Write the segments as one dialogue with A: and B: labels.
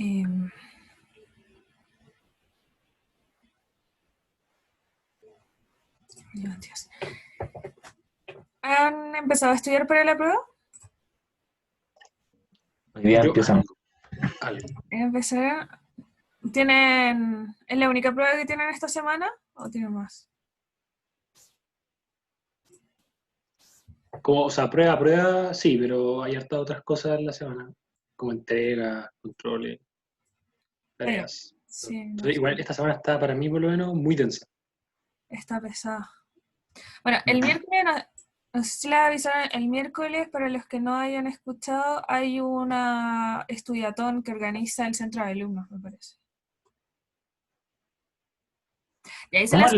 A: Em, Dios. ¿Han empezado a estudiar para la prueba?
B: Hoy día empiezan.
A: ¿Empezaron? ¿Tienen, es la única prueba que tienen esta semana o tienen más?
C: Como, o sea, prueba, sí, pero hay hartas otras cosas en la semana, como entregas, controles, tareas.
A: Sí,
C: Entonces, igual esta semana está para mí por lo menos muy densa.
A: está pesada. Bueno, el miércoles, no sé si les avisaron, el miércoles, para los que no hayan escuchado, hay una estudiatón que organiza el centro de alumnos, me parece. Y ahí se las...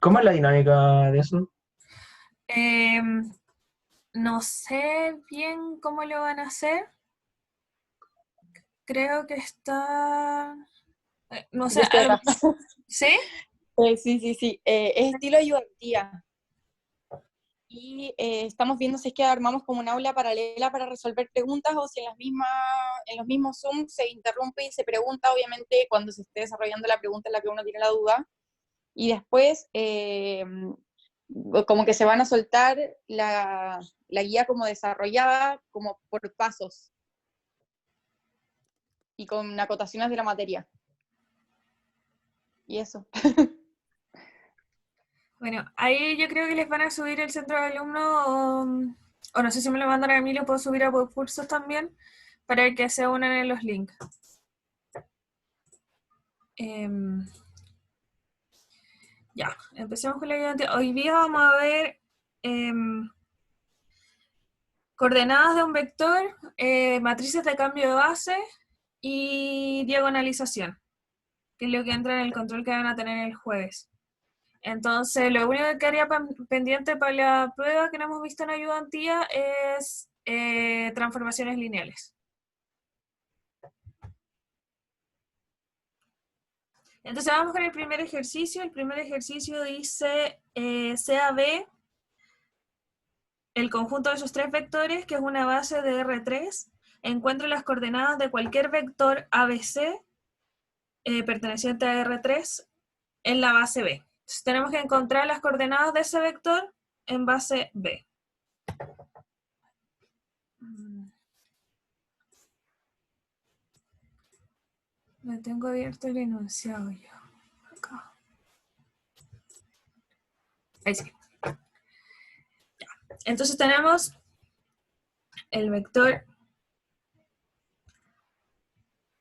B: ¿Cómo es la dinámica de eso?
A: No sé bien cómo lo van a hacer. Creo que está... no sé,
D: Yo estoy acá.
A: ¿sí?
D: Sí. Es estilo ayudantía. Y estamos viendo si es que armamos como un aula paralela para resolver preguntas o si en los mismos Zoom se interrumpe y se pregunta, obviamente, cuando se esté desarrollando la pregunta en la que uno tiene la duda. Y después, como que se van a soltar la guía como desarrollada, como por pasos. Y con acotaciones de la materia. Y eso.
A: Bueno, ahí yo creo que les van a subir el centro de alumnos o no sé si me lo mandan a mí, lo puedo subir a Webcursos también para que se unan en los links. Ya, empecemos con la ayudante. Hoy día vamos a ver coordenadas de un vector, matrices de cambio de base y diagonalización, que es lo que entra en el control que van a tener el jueves. Entonces, lo único que quedaría pendiente para la prueba que no hemos visto en ayudantía es transformaciones lineales. Entonces, vamos con el primer ejercicio. El primer ejercicio dice sea B el conjunto de esos tres vectores, que es una base de R3, encuentre las coordenadas de cualquier vector ABC perteneciente a R3 en la base B. Entonces, tenemos que encontrar las coordenadas de ese vector en base B. Me tengo abierto el enunciado yo. Acá. Ahí sí. Ya. Entonces tenemos el vector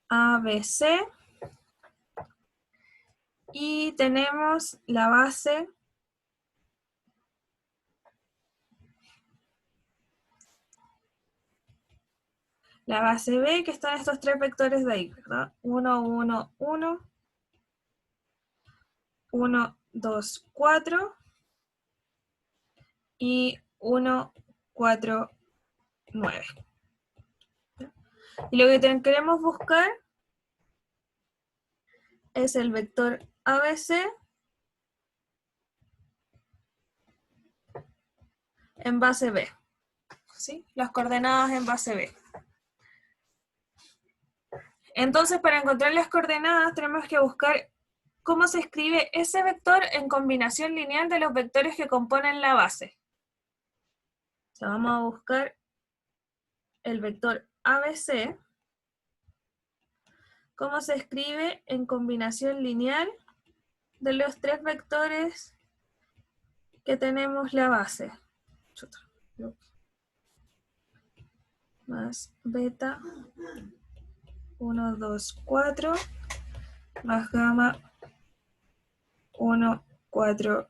A: ABC y tenemos la base B, que están estos tres vectores de ahí, ¿verdad? 1, 1, 1, 1, 2, 4 y 1, 4, 9. Y lo que queremos buscar es el vector ABC en base B. ¿Sí? Las coordenadas en base B. Entonces, para encontrar las coordenadas tenemos que buscar cómo se escribe ese vector en combinación lineal de los vectores que componen la base. O sea, vamos a buscar el vector ABC, cómo se escribe en combinación lineal de los tres vectores que tenemos la base. Más beta 1, 2, 4 más gamma 1, 4,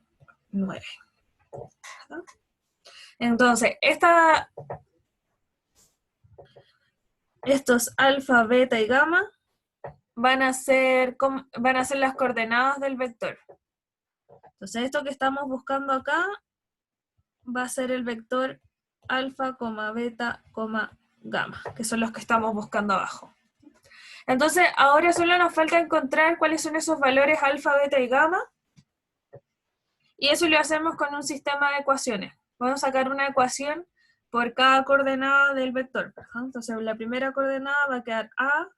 A: 9. ¿Verdad? Entonces, estos alfa, beta y gamma van a ser las coordenadas del vector. Entonces, esto que estamos buscando acá va a ser el vector alfa, beta, gamma, que son los que estamos buscando abajo. Entonces, ahora solo nos falta encontrar cuáles son esos valores alfa, beta y gamma, y eso lo hacemos con un sistema de ecuaciones. Vamos a sacar una ecuación por cada coordenada del vector. Entonces, la primera coordenada va a quedar A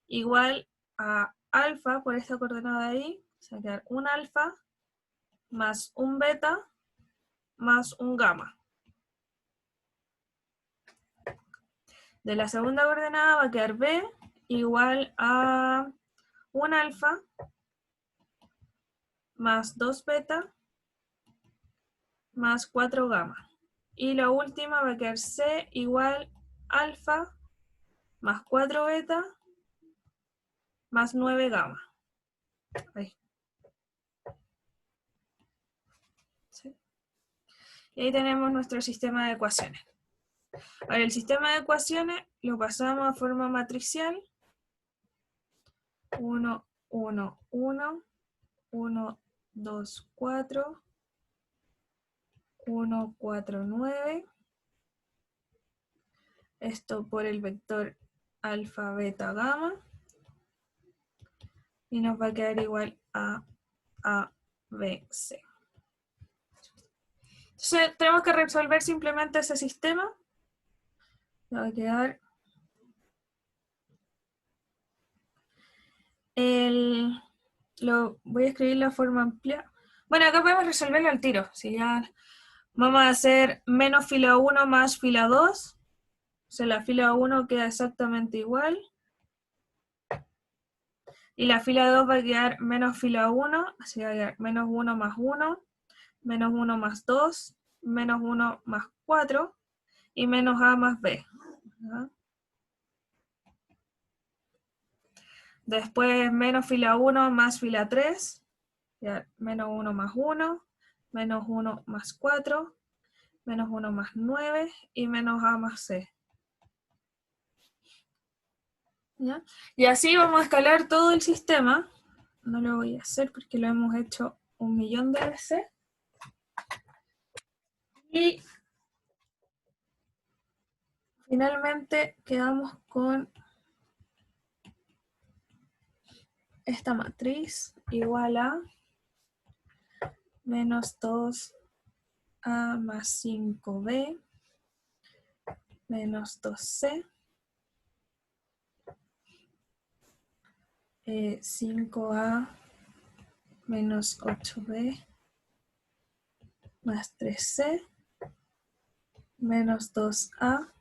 A: igual a alfa por esta coordenada de ahí, se va a quedar un alfa más un beta más un gamma. De la segunda coordenada va a quedar b igual a un alfa más 2 beta más 4 gamma. Y la última va a quedar c igual alfa más 4 beta más 9 gamma. Ahí. ¿Sí? Y ahí tenemos nuestro sistema de ecuaciones. Ahora, el sistema de ecuaciones lo pasamos a forma matricial. 1, 1, 1, 1, 2, 4, 1, 4, 9. Esto por el vector alfa, beta, gamma. Y nos va a quedar igual a B, C. Entonces tenemos que resolver simplemente ese sistema. Va a quedar voy a escribir la forma amplia. Bueno, acá podemos resolverlo al tiro. Si ya vamos a hacer menos fila 1 más fila 2. O sea, la fila 1 queda exactamente igual. Y la fila 2 va a quedar menos fila 1. Así va a quedar menos 1 más 1. Menos 1 más 2. Menos 1 más 4. Y menos A más B. ¿Ya? Después menos fila 1 más fila 3. Ya, menos 1 más 1. Menos 1 más 4. Menos 1 más 9. Y menos A más C. ¿Ya? Y así vamos a escalar todo el sistema. No lo voy a hacer porque lo hemos hecho 1.000.000 de veces. Y finalmente quedamos con esta matriz igual a menos 2a más 5b menos 2c 5a menos 8b más 3c menos 2a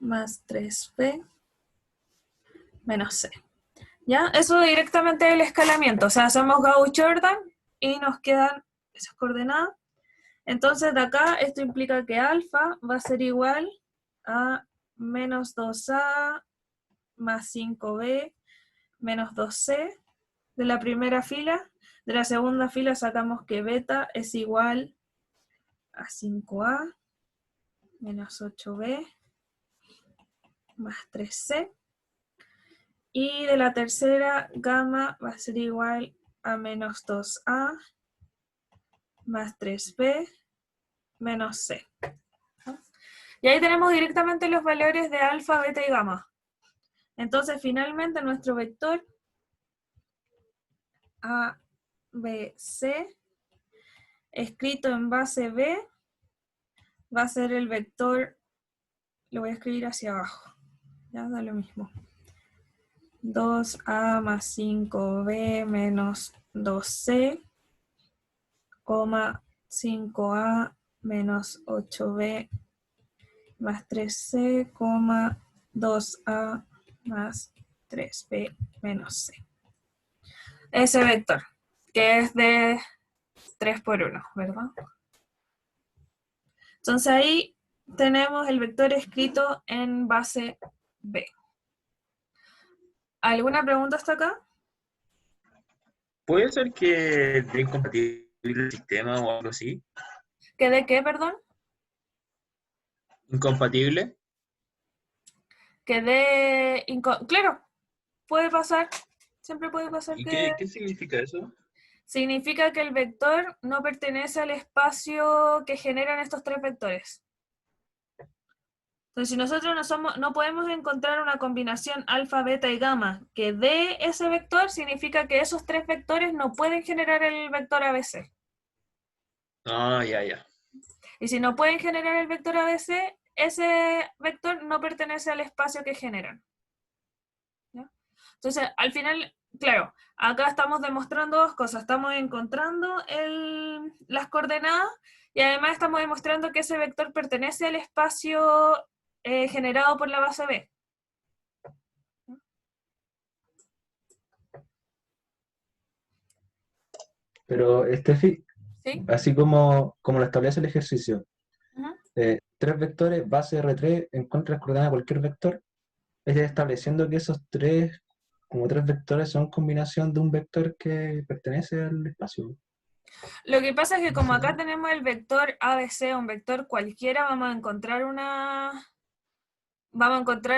A: más 3b menos c. ¿Ya? Eso directamente del escalamiento. O sea, hacemos Gauss-Jordan y nos quedan esas coordenadas. Entonces de acá esto implica que alfa va a ser igual a menos 2a más 5b menos 2c de la primera fila. De la segunda fila sacamos que beta es igual a 5a menos 8b más 3c. Y de la tercera, gamma va a ser igual a menos 2a más 3b menos c. Y ahí tenemos directamente los valores de alfa, beta y gamma. Entonces, finalmente, nuestro vector A, B, C, escrito en base B, va a ser el vector, lo voy a escribir hacia abajo. Ya da lo mismo. 2a más 5b menos 2c, 5a menos 8b más 3c, 2a más 3b menos c. Ese vector, que es de 3 por 1, ¿verdad? Entonces ahí tenemos el vector escrito en base B. ¿Alguna pregunta hasta acá?
B: ¿Puede ser que esté incompatible el sistema o algo así?
A: ¿Qué de qué, perdón?
B: ¿Incompatible?
A: Claro, puede pasar. Siempre puede pasar
B: ¿Y
A: que...
B: qué significa eso?
A: Significa que el vector no pertenece al espacio que generan estos tres vectores. Entonces, si nosotros no podemos encontrar una combinación alfa, beta y gamma que dé ese vector, significa que esos tres vectores no pueden generar el vector ABC.
B: Ah, ya.
A: Y si no pueden generar el vector ABC, ese vector no pertenece al espacio que generan. Entonces, al final, claro, acá estamos demostrando dos cosas. Estamos encontrando las coordenadas y además estamos demostrando que ese vector pertenece al espacio generado por la base B.
E: Pero, Steffi,
A: ¿Sí?
E: así como lo establece el ejercicio,
A: Ujú.
E: tres vectores, base R3, encuentras coordenada a cualquier vector, es estableciendo que esos tres, como tres vectores, son combinación de un vector que pertenece al espacio.
A: Lo que pasa es que como acá
E: Sí.
A: tenemos el vector ABC, un vector cualquiera, vamos a encontrar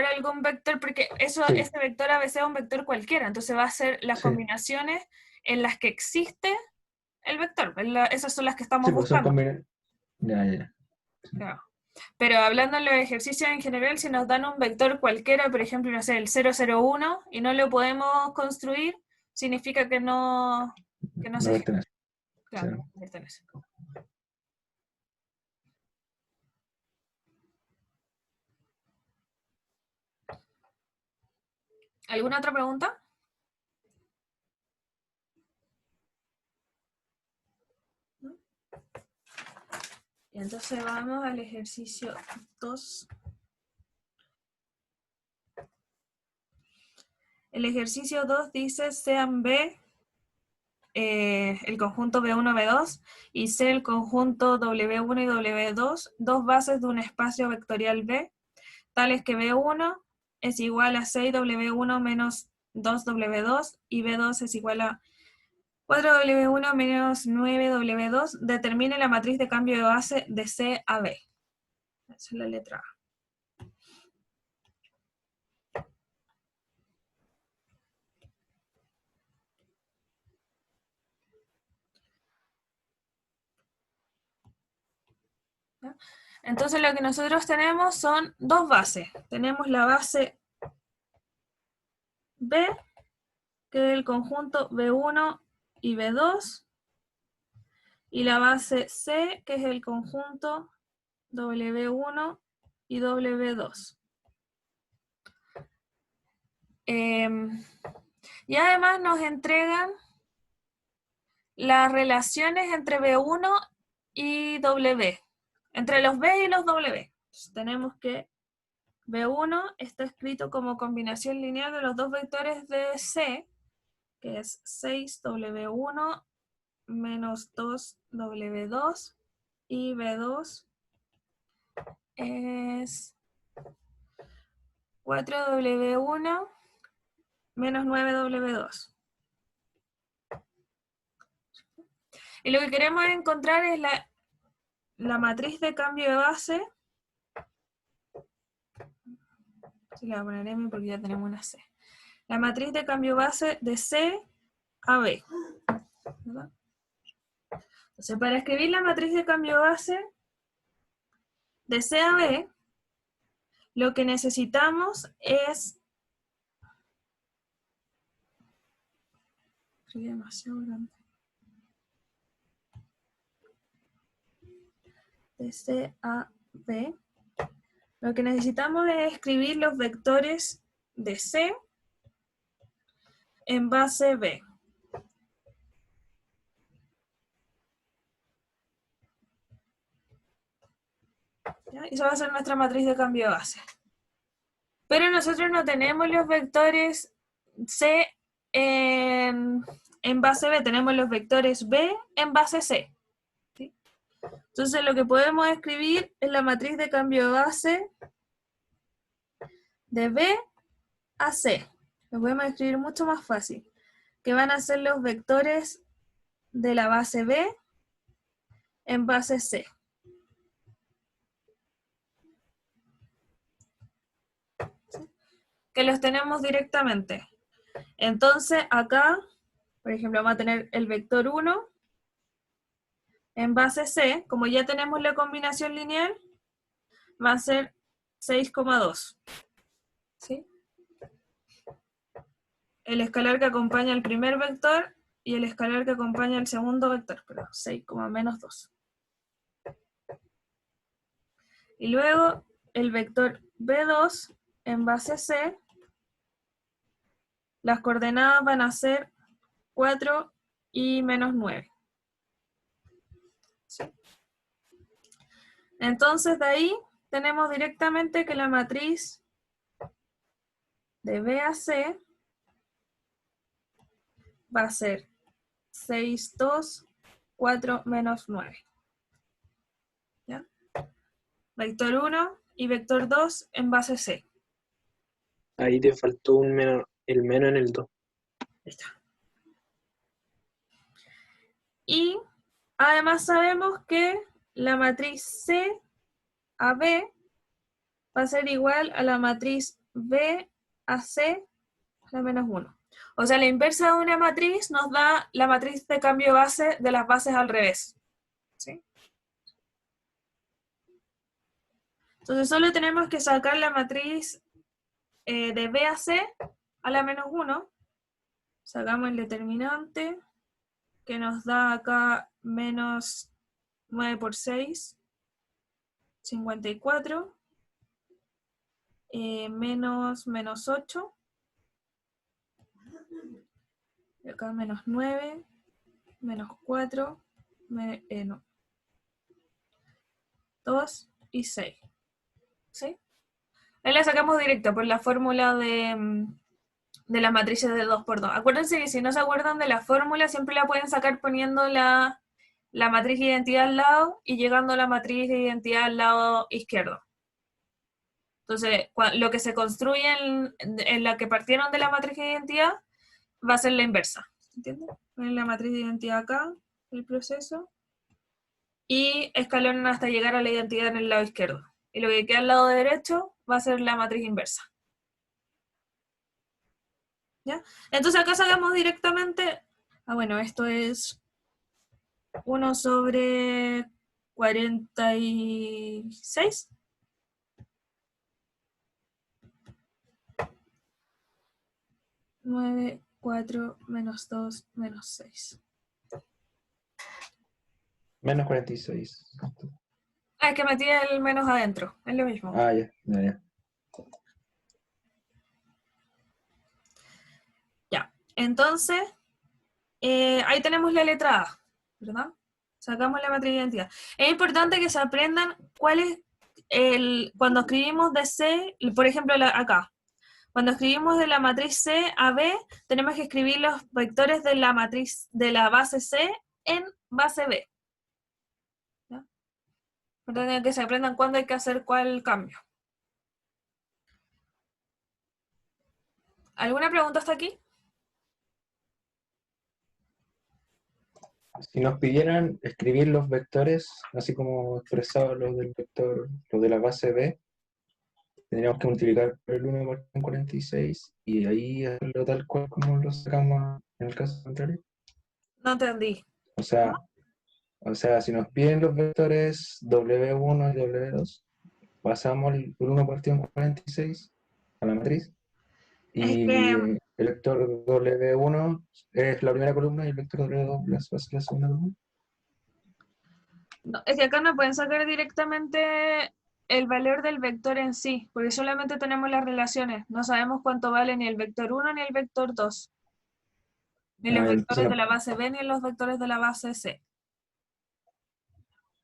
A: algún vector, porque
E: Sí,
A: ese vector ABC es un vector cualquiera, entonces va a ser las
E: sí,
A: combinaciones en las que existe el vector, esas son las que
E: sí,
A: estamos
E: pues son
A: buscando.
E: combinaciones. Ya, ya.
A: Claro. Pero hablando en los ejercicios en general, si nos dan un vector cualquiera, por ejemplo, no sé, el 001, y no lo podemos construir, significa que no
E: No
A: se
E: pertenece. Sí.
A: claro, no pertenece. ¿Alguna otra pregunta? ¿No? Y entonces vamos al ejercicio 2. El ejercicio 2 dice sean B el conjunto B1, B2 y C el conjunto W1 y W2, dos bases de un espacio vectorial B, tales que B1 es igual a 6W1 menos 2W2 y B2 es igual a 4W1 menos 9W2. Determine la matriz de cambio de base de C a B. Esa es la letra A. ¿Ya? Entonces lo que nosotros tenemos son dos bases. Tenemos la base B, que es el conjunto B1 y B2, y la base C, que es el conjunto W1 y W2. Y además nos entregan las relaciones entre B1 y W, entre los B y los W. Entonces, tenemos que B1 está escrito como combinación lineal de los dos vectores de C, que es 6W1 menos 2W2, y B2 es 4W1 menos 9W2. Y lo que queremos encontrar es la matriz de cambio de base. Sí, la voy a poner M porque ya tenemos una C. La matriz de cambio base de C a B. ¿Verdad? Entonces, para escribir la matriz de cambio base de C a B, lo que necesitamos es... Escribí demasiado grande. De C a B. Lo que necesitamos es escribir los vectores de C en base B. ¿Ya? Esa va a ser nuestra matriz de cambio de base. Pero nosotros no tenemos los vectores C en base B, tenemos los vectores B en base C. ¿Sí? Entonces lo que podemos escribir es la matriz de cambio de base de B a C. Lo podemos escribir mucho más fácil, que van a ser los vectores de la base B en base C. ¿Sí? Que los tenemos directamente. Entonces acá, por ejemplo, vamos a tener el vector 1 en base C, como ya tenemos la combinación lineal, va a ser 6,2. ¿Sí? El escalar que acompaña al primer vector y el escalar que acompaña al segundo vector, perdón, 6, menos 2. Y luego el vector B2 en base C las coordenadas van a ser 4 y menos 9. ¿Sí? Entonces de ahí tenemos directamente que la matriz de B a C va a ser 6, 2, 4 menos 9. ¿Ya? Vector 1 y vector 2 en base C.
C: Ahí te faltó un menos, el menos en el 2.
A: Ahí está. Y además sabemos que la matriz C a B va a ser igual a la matriz B a C a la menos 1. O sea, la inversa de una matriz nos da la matriz de cambio de base de las bases al revés. ¿Sí? Entonces solo tenemos que sacar la matriz de B a C a la menos 1. Sacamos el determinante, que nos da acá menos 9 por 6, 54, menos 8, y acá menos 9, menos 4, no, 2 y 6. ¿Sí? Ahí la sacamos directo por la fórmula de las matrices de 2 por 2. Acuérdense que si no se acuerdan de la fórmula, siempre la pueden sacar poniendo la matriz de identidad al lado y llegando a la matriz de identidad al lado izquierdo. Entonces, lo que se construye en la que partieron de la matriz de identidad va a ser la inversa. ¿Entienden? Ponen la matriz de identidad acá, el proceso, y escalonan hasta llegar a la identidad en el lado izquierdo. Y lo que queda al lado derecho va a ser la matriz inversa. ¿Ya? Entonces acá sacamos directamente, bueno, esto es 1 sobre 46. Nueve, 4, menos 2, menos 6.
E: Menos 46.
A: Es que metí el menos adentro, es lo mismo.
E: Ah, ya, ya, ya.
A: Ya, entonces, ahí tenemos la letra A, ¿verdad? Sacamos la matriz de identidad. Es importante que se aprendan cuál es cuando escribimos de C, por ejemplo, acá. Cuando escribimos de la matriz C a B, tenemos que escribir los vectores de la matriz de la base C en base B. ¿Ya? Importante que se aprendan cuándo hay que hacer cuál cambio. ¿Alguna pregunta hasta aquí?
E: Si nos pidieran escribir los vectores, así como expresados los del vector, los de la base B, tendríamos que multiplicar por el 1 por 46 y ahí hacerlo tal cual como lo sacamos en el caso contrario.
A: No entendí.
E: O sea, si nos piden los vectores W1 y W2, pasamos el 1 partido en 46 a la matriz
A: Es
E: y
A: que
E: el vector W1 es la primera columna y el vector W2 va a ser la segunda columna.
A: no, es que acá no pueden sacar directamente el valor del vector en sí, porque solamente tenemos las relaciones. No sabemos cuánto vale ni el vector 1 ni el vector 2. Ni los
E: Entonces
A: vectores
E: no,
A: de la base B ni los vectores de la base C.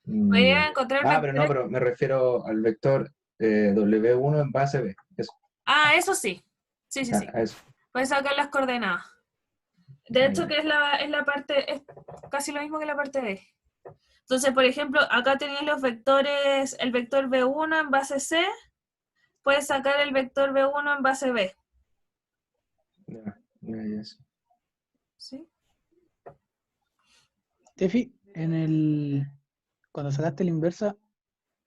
E: ya.
A: Podría encontrar
E: Pero no,
A: vectores.
E: pero me refiero al vector W1 en base B. Eso,
A: Eso sí. Sí, sí, sí.
E: a eso.
A: Pueden sacar las coordenadas. De hecho,
E: Ya.
A: que es la parte, es casi lo mismo que la parte B. Entonces, por ejemplo, acá tenéis los vectores, el vector B1 en base C, puedes sacar el vector B1 en base B.
E: Ya, eso.
A: ¿Sí?
F: Tefi, cuando sacaste la inversa,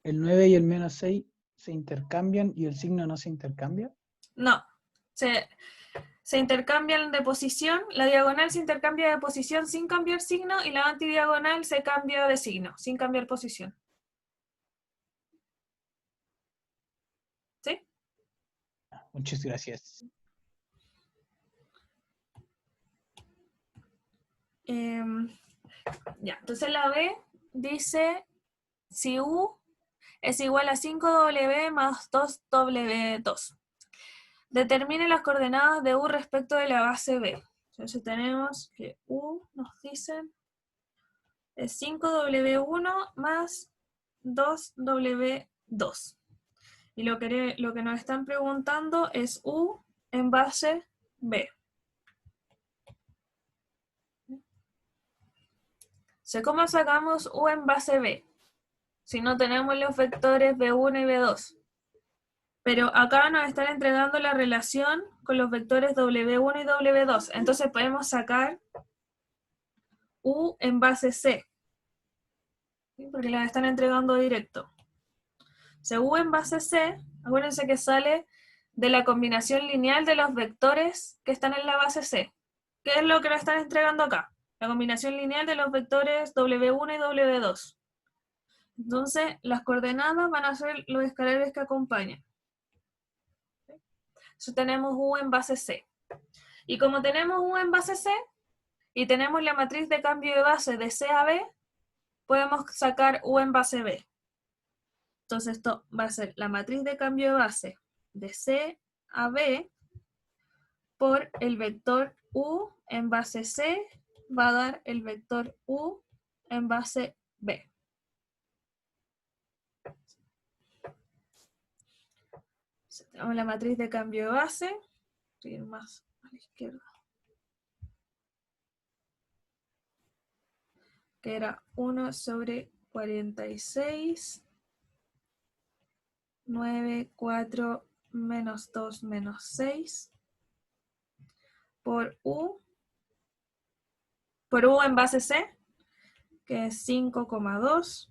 F: el 9 y el menos 6 se intercambian y el signo no se intercambia.
A: No. Se intercambian de posición, la diagonal se intercambia de posición sin cambiar signo y la antidiagonal se cambia de signo, sin cambiar posición. ¿Sí?
F: Muchas gracias.
A: Ya, entonces la B dice si U es igual a 5W más 2W2. Determine las coordenadas de U respecto de la base B. Entonces tenemos que U, nos dicen, es 5W1 más 2W2. Y lo que nos están preguntando es U en base B. ¿Cómo sacamos U en base B? Si no tenemos los vectores B1 y B2. Pero acá nos están entregando la relación con los vectores W1 y W2. Entonces podemos sacar U en base C. ¿Sí? Porque la están entregando directo. U en base C, acuérdense que sale de la combinación lineal de los vectores que están en la base C. ¿Qué es lo que nos están entregando acá? La combinación lineal de los vectores W1 y W2. Entonces, las coordenadas van a ser los escalares que acompañan. Entonces tenemos U en base C. Y como tenemos U en base C, y tenemos la matriz de cambio de base de C a B, podemos sacar U en base B. Entonces esto va a ser la matriz de cambio de base de C a B por el vector U en base C va a dar el vector U en base B. Tenemos la matriz de cambio de base, seguir más a la izquierda, que era 1 sobre 46, 9, 4, menos 2, menos 6, por U en base C, que es 5,2,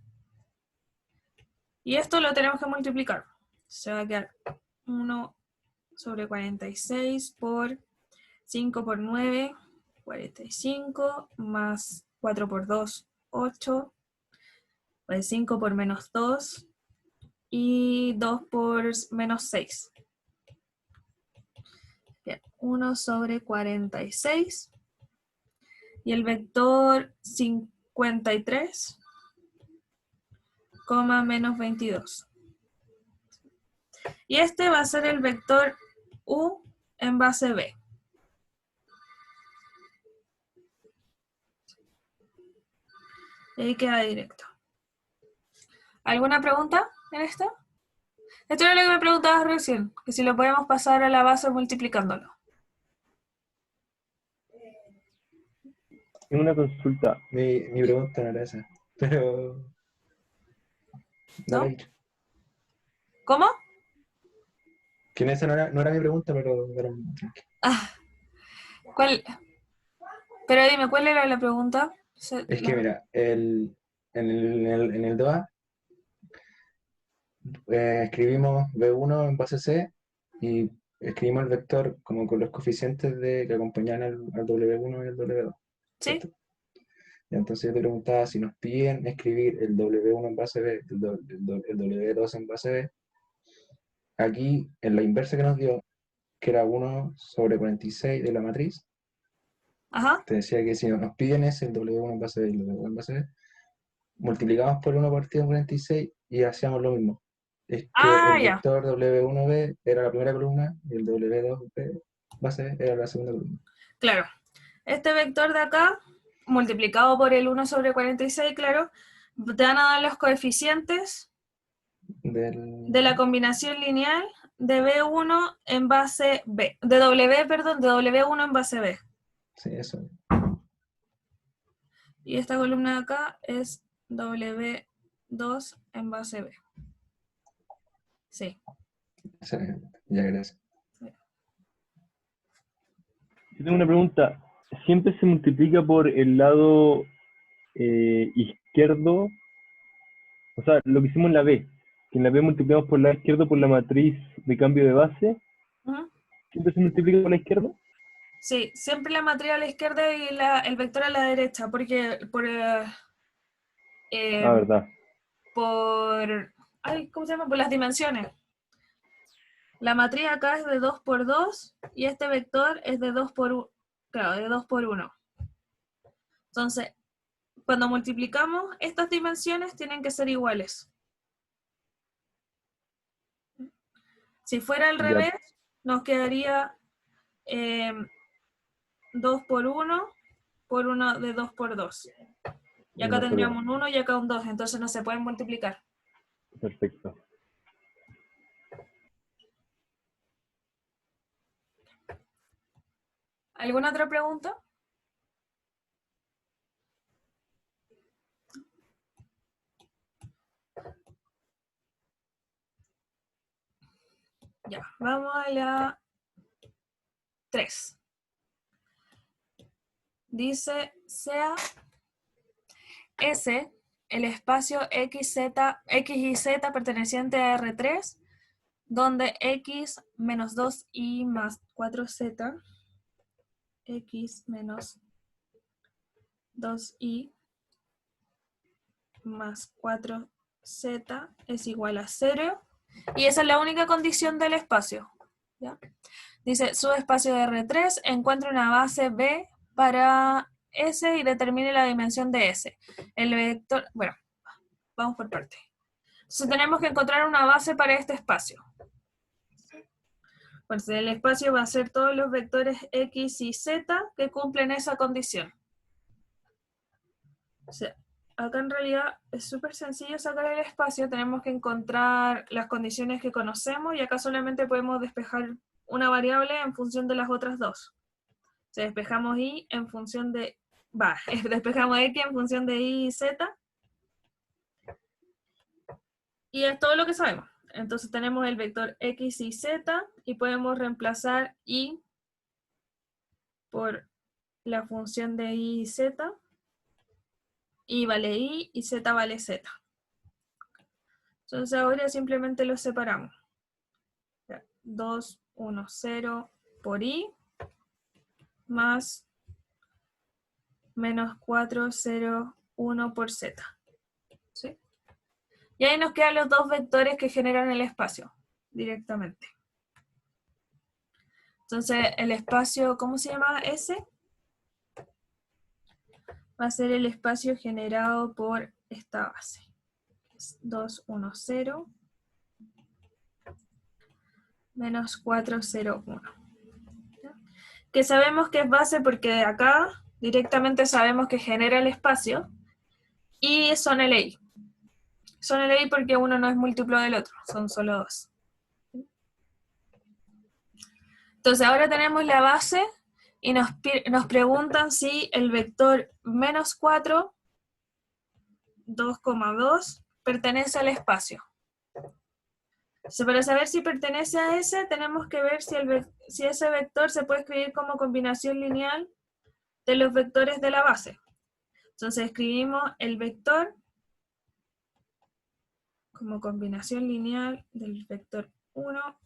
A: y esto lo tenemos que multiplicar. Se va a quedar 1 sobre 46 por 5 por 9, 45, más 4 por 2, 8, pues 5 por menos 2, y 2 por menos 6. 1 sobre 46. Y el vector 53, menos 22. Y este va a ser el vector U en base B. Y ahí queda directo. ¿Alguna pregunta en esto? Esto es lo que me preguntabas recién, que si lo podemos pasar a la base multiplicándolo.
G: Tengo una consulta.
E: Mi pregunta no era esa, pero...
A: ¿No?
E: Dale.
A: ¿Cómo?
E: Que en esa no era mi pregunta, pero...
A: Ah, ¿cuál? Pero dime, ¿cuál era la pregunta?
E: Es que mira, en el 2A escribimos B1 en base C y escribimos el vector como con los coeficientes que acompañan al W1 y al W2.
A: ¿Sí?
E: ¿Cierto? Y entonces yo te preguntaba si nos piden escribir el W1 en base B, el W2 en base B. Aquí, en la inversa que nos dio, que era 1 sobre 46 de la matriz,
A: Ajá.
E: te decía que si nos piden ese, el W1 en base B y el W2 en base B, multiplicamos por 1 partido en 46 y hacíamos lo mismo. Es que el
A: Ya.
E: vector W1B era la primera columna y el W2B base B era la segunda columna.
A: Claro. Este vector de acá, multiplicado por el 1 sobre 46, claro, te van a dar los coeficientes de la combinación lineal de B1 en base B. De W1 en base B.
E: Sí, eso.
A: Y esta columna de acá es W2 en base B. Sí.
E: Ya, gracias.
G: Yo tengo una pregunta. ¿Siempre se multiplica por el lado izquierdo? O sea, lo que hicimos en la B. Que en la B multiplicamos por el lado izquierdo por la matriz de cambio de base.
A: ¿Mm?
G: ¿Siempre se multiplica por la izquierda?
A: Sí, siempre la matriz a la izquierda y el vector a la derecha, porque
G: Verdad.
A: ¿cómo se llama? Por las dimensiones. La matriz acá es de 2 por 2 y este vector es de 2 por 1. Claro, de 2 por 1. Entonces, cuando multiplicamos, estas dimensiones tienen que ser iguales. Si fuera al
G: Ya.
A: revés, nos quedaría 2 por 1 de 2 por 2. Y acá tendríamos un 1 y acá un 2, entonces no se pueden multiplicar.
G: Perfecto.
A: ¿Alguna otra pregunta? Ya, vamos a la 3. Dice, sea S el espacio X y Z perteneciente a R3, donde X menos 2Y más 4Z, X menos 2Y más 4Z es igual a 0. Y esa es la única condición del espacio. ¿Ya? Dice, subespacio de R3, encuentra una base B para S y determine la dimensión de S. El vector, bueno, vamos por parte. Entonces tenemos que encontrar una base para este espacio. Pues el espacio va a ser todos los vectores X y Z que cumplen esa condición. O sea, acá en realidad es súper sencillo sacar el espacio, tenemos que encontrar las condiciones que conocemos y acá solamente podemos despejar una variable en función de las otras dos. O sea, despejamos Y en función de... despejamos X en función de Y y Z. Y es todo lo que sabemos. Entonces tenemos el vector X y Z y podemos reemplazar Y por la función de Y y Z. Y vale Y y Z vale Z. Entonces ahora simplemente los separamos. 2, 1, 0 por Y más menos 4, 0, 1 por Z. ¿Sí? Y ahí nos quedan los dos vectores que generan el espacio directamente. Entonces el espacio, ¿cómo se llama S? Va a ser el espacio generado por esta base. 2, 1, 0 menos 4, 0, 1. Que sabemos que es base porque de acá directamente sabemos que genera el espacio y son LI. Son LI porque uno no es múltiplo del otro, son solo dos. Entonces ahora tenemos la base y nos preguntan si el vector menos 4, 2,2 pertenece al espacio. Entonces, para saber si pertenece a ese, tenemos que ver si ese vector se puede escribir como combinación lineal de los vectores de la base. Entonces escribimos el vector como combinación lineal del vector 1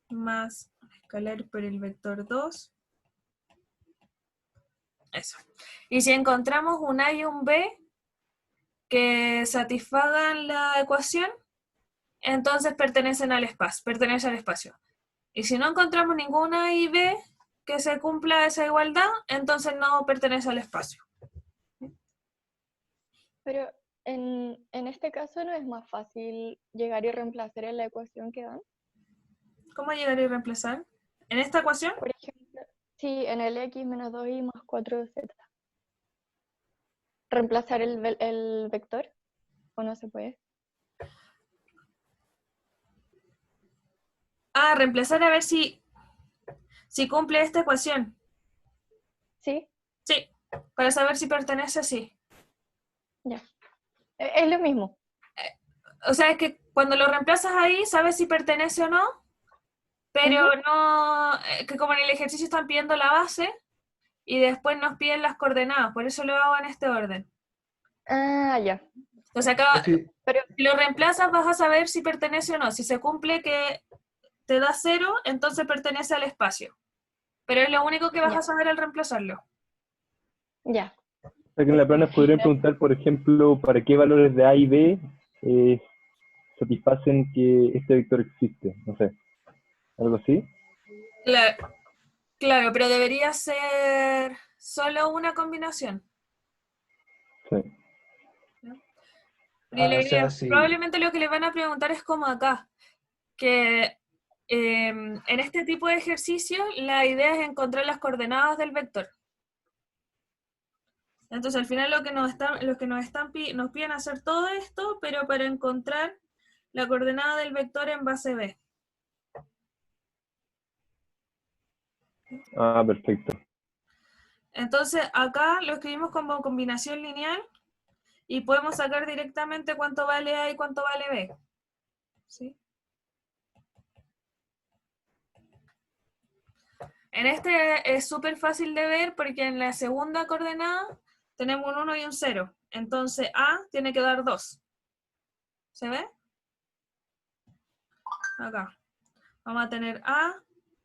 A: más escalar por el vector 2. Eso. Y si encontramos un A y un B que satisfagan la ecuación, entonces pertenece al espacio. Y si no encontramos ningún A y B que se cumpla esa igualdad, entonces no pertenece al espacio.
H: Pero en este caso no es más fácil llegar y reemplazar en la ecuación que dan.
A: ¿Cómo llegar y reemplazar? ¿En esta ecuación?
H: Por ejemplo, sí, en el X menos 2Y más 4Z. ¿Reemplazar el vector? ¿O no se puede?
A: Ah, reemplazar a ver si cumple esta ecuación.
H: ¿Sí?
A: Sí, para saber si pertenece, sí.
H: Ya. Es lo mismo.
A: O sea, es que cuando lo reemplazas ahí, sabes si pertenece o no, pero no, que como en el ejercicio están pidiendo la base y después nos piden las coordenadas, por eso lo hago en este orden.
H: Ah, ya.
A: Entonces acá,
H: Pero,
A: si lo reemplazas vas a saber si pertenece o no. Si se cumple que te da 0, entonces pertenece al espacio. Pero es lo único que vas
H: Ya.
A: a saber al reemplazarlo.
H: ya.
G: O sea que en la plana podrían preguntar, por ejemplo, para qué valores de A y B satisfacen que este vector existe. No sé. ¿Algo así?
A: Claro, pero debería ser solo una combinación.
G: Sí.
A: Y
E: o sea, sí.
A: probablemente lo que le van a preguntar es como acá, que en este tipo de ejercicio, la idea es encontrar las coordenadas del vector. Entonces, al final nos piden hacer todo esto, pero para encontrar la coordenada del vector en base B.
G: Ah, perfecto.
A: Entonces, acá lo escribimos como combinación lineal y podemos sacar directamente cuánto vale A y cuánto vale B. ¿Sí? En este es súper fácil de ver porque en la segunda coordenada tenemos un 1 y un 0. Entonces A tiene que dar 2. ¿Se ve? Acá. Vamos a tener A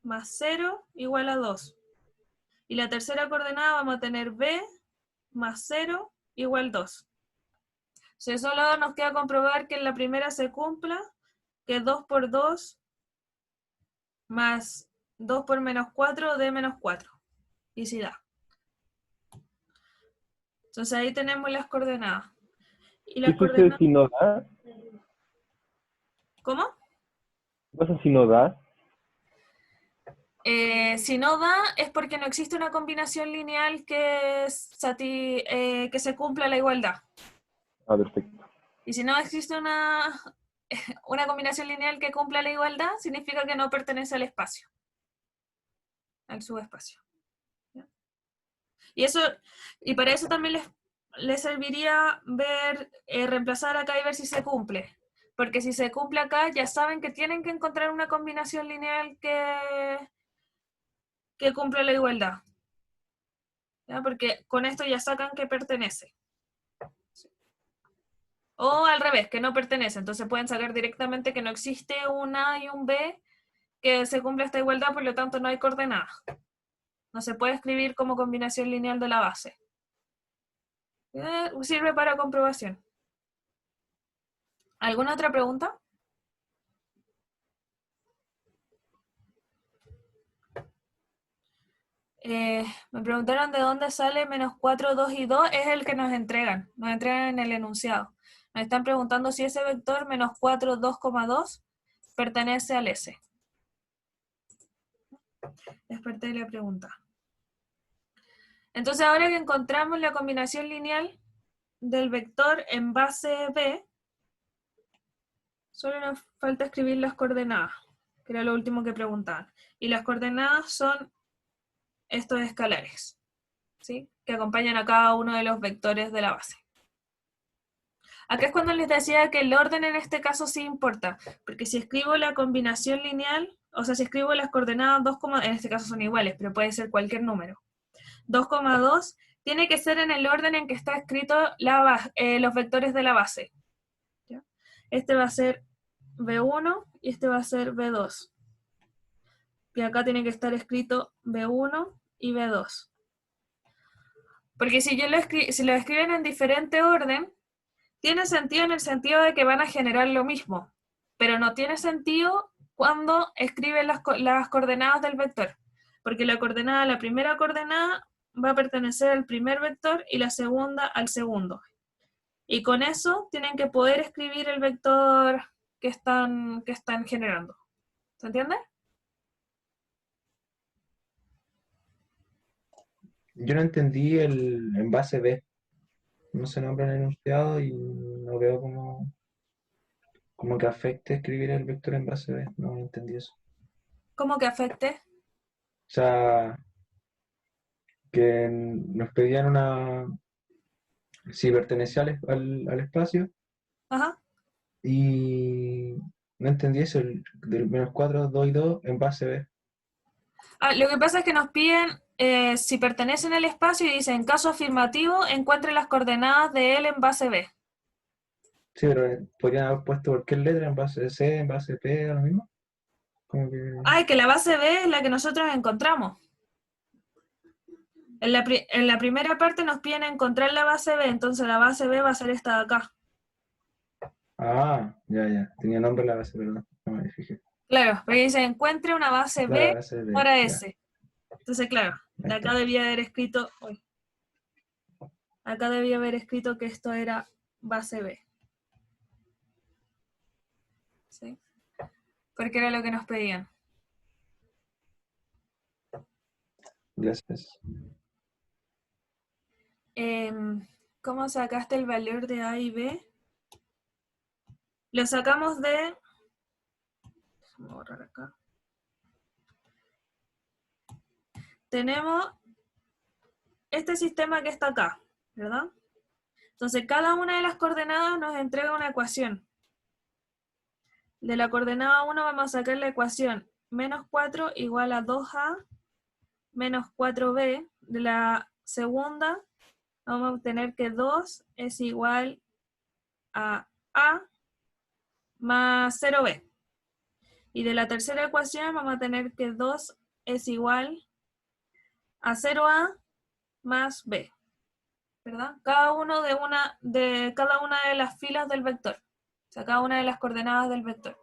A: más 0 igual a 2. Y la tercera coordenada vamos a tener B más 0 igual 2. Si solo nos queda comprobar que en la primera se cumpla, que 2 por 2 más 2 por menos 4 dé menos 4. Y si da. Entonces ahí tenemos las coordenadas. Y
G: ¿Qué
A: las
G: sucede
A: coordenadas...
G: si no da?
A: ¿Cómo?
G: ¿Qué pasa si no da?
A: Si no da, es porque no existe una combinación lineal que se cumpla la igualdad.
G: Ah, perfecto.
A: Y si no existe una combinación lineal que cumpla la igualdad, significa que no pertenece al espacio, al subespacio. ¿Ya? Y para eso también les serviría reemplazar acá y ver si se cumple. Porque si se cumple acá, ya saben que tienen que encontrar una combinación lineal que cumpla la igualdad. ¿Ya? Porque con esto ya sacan que pertenece. O al revés, que no pertenece. Entonces pueden sacar directamente que no existe un A y un B que se cumpla esta igualdad, por lo tanto no hay coordenadas. No se puede escribir como combinación lineal de la base. Sirve para comprobación. ¿Alguna otra pregunta? Me preguntaron de dónde sale menos 4, 2 y 2. Es el que nos entregan en el enunciado. Nos están preguntando si ese vector menos 4, 2,2 pertenece al S. Es parte de la pregunta. Entonces ahora que encontramos la combinación lineal del vector en base B, solo nos falta escribir las coordenadas, que era lo último que preguntaban. Y las coordenadas son estos escalares, ¿sí? Que acompañan a cada uno de los vectores de la base. Acá es cuando les decía que el orden en este caso sí importa, porque si escribo la combinación lineal, o sea, si escribo las coordenadas 2, en este caso son iguales, pero puede ser cualquier número. 2,2 tiene que ser en el orden en que está escrito los vectores de la base. ¿Ya? Este va a ser B1 y este va a ser B2. Y acá tiene que estar escrito B1 y B2. Porque si lo escriben en diferente orden, tiene sentido en el sentido de que van a generar lo mismo, pero no tiene sentido cuando escriben las coordenadas del vector, porque la primera coordenada va a pertenecer al primer vector y la segunda al segundo. Y con eso tienen que poder escribir el vector que están generando. ¿Se entiende?
E: Yo no entendí el envase B. No se nombra en el enunciado y no veo como que afecte escribir el vector en base B. No entendí eso.
A: ¿Cómo que afecte?
E: O sea, que nos pedían si pertenecía al espacio
A: Ajá.
E: y no entendí eso, del menos 4, 2 y 2 en base B.
A: Lo que pasa es que nos piden si pertenecen al espacio y dicen, en caso afirmativo, encuentre las coordenadas de él en base B.
E: Sí, pero podrían haber puesto cualquier letra en base C, en base P, lo mismo. Como que...
A: Es que la base B es la que nosotros encontramos. En la primera parte nos piden encontrar la base B, entonces la base B va a ser esta de acá.
E: Ah, ya. Tenía nombre la base, perdón. No me fijé.
A: Claro, porque dice, encuentre una base
E: Claro, la
A: B
E: base B,
A: para
E: ya.
A: S. Entonces, claro,
E: Ahí
A: de acá
E: está.
A: debía haber escrito, acá debía haber escrito que esto era base B. ¿Sí? porque era lo que nos pedían.
E: Gracias.
A: ¿Cómo sacaste el valor de A y B? Lo sacamos de... Déjame borrar acá. Tenemos este sistema que está acá, ¿verdad? Entonces, cada una de las coordenadas nos entrega una ecuación. De la coordenada 1 vamos a sacar la ecuación menos 4 igual a 2a menos 4b. De la segunda vamos a obtener que 2 es igual a más 0b. Y de la tercera ecuación vamos a tener que 2 es igual a 0a más b. ¿Verdad? Cada una de las filas del vector. O sea, cada una de las coordenadas del vector.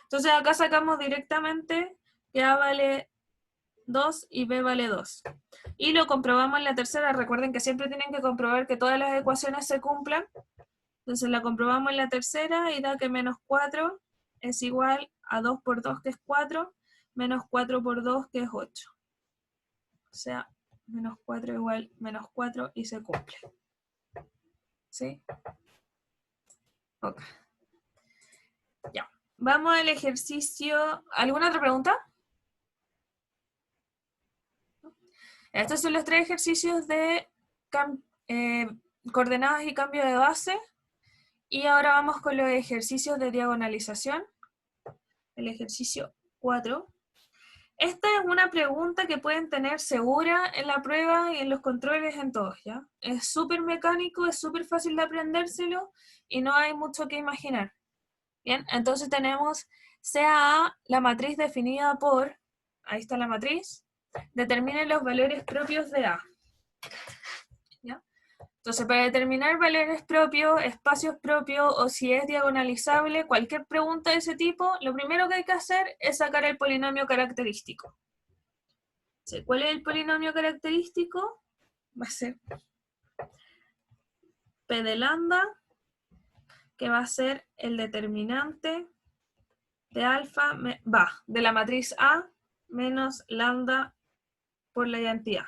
A: Entonces acá sacamos directamente que A vale 2 y B vale 2. Y lo comprobamos en la tercera. Recuerden que siempre tienen que comprobar que todas las ecuaciones se cumplan. Entonces la comprobamos en la tercera y da que menos 4 es igual a 2 por 2, que es 4, menos 4 por 2, que es 8. O sea, menos 4 igual menos 4 y se cumple. ¿Sí? Ok. Ya. Vamos al ejercicio. ¿Alguna otra pregunta? Estos son los 3 ejercicios de coordenadas y cambio de base. Y ahora vamos con los ejercicios de diagonalización. El ejercicio 4. Esta es una pregunta que pueden tener segura en la prueba y en los controles en todos, ¿ya? Es súper mecánico, es súper fácil de aprendérselo y no hay mucho que imaginar. Bien, entonces tenemos CA, la matriz definida por, ahí está la matriz, determine los valores propios de A. ¿Ya? Entonces, para determinar valores propios, espacios propios o si es diagonalizable, cualquier pregunta de ese tipo, lo primero que hay que hacer es sacar el polinomio característico. ¿Cuál es el polinomio característico? Va a ser P de lambda, que va a ser el determinante de alfa, de la matriz A menos lambda por la identidad.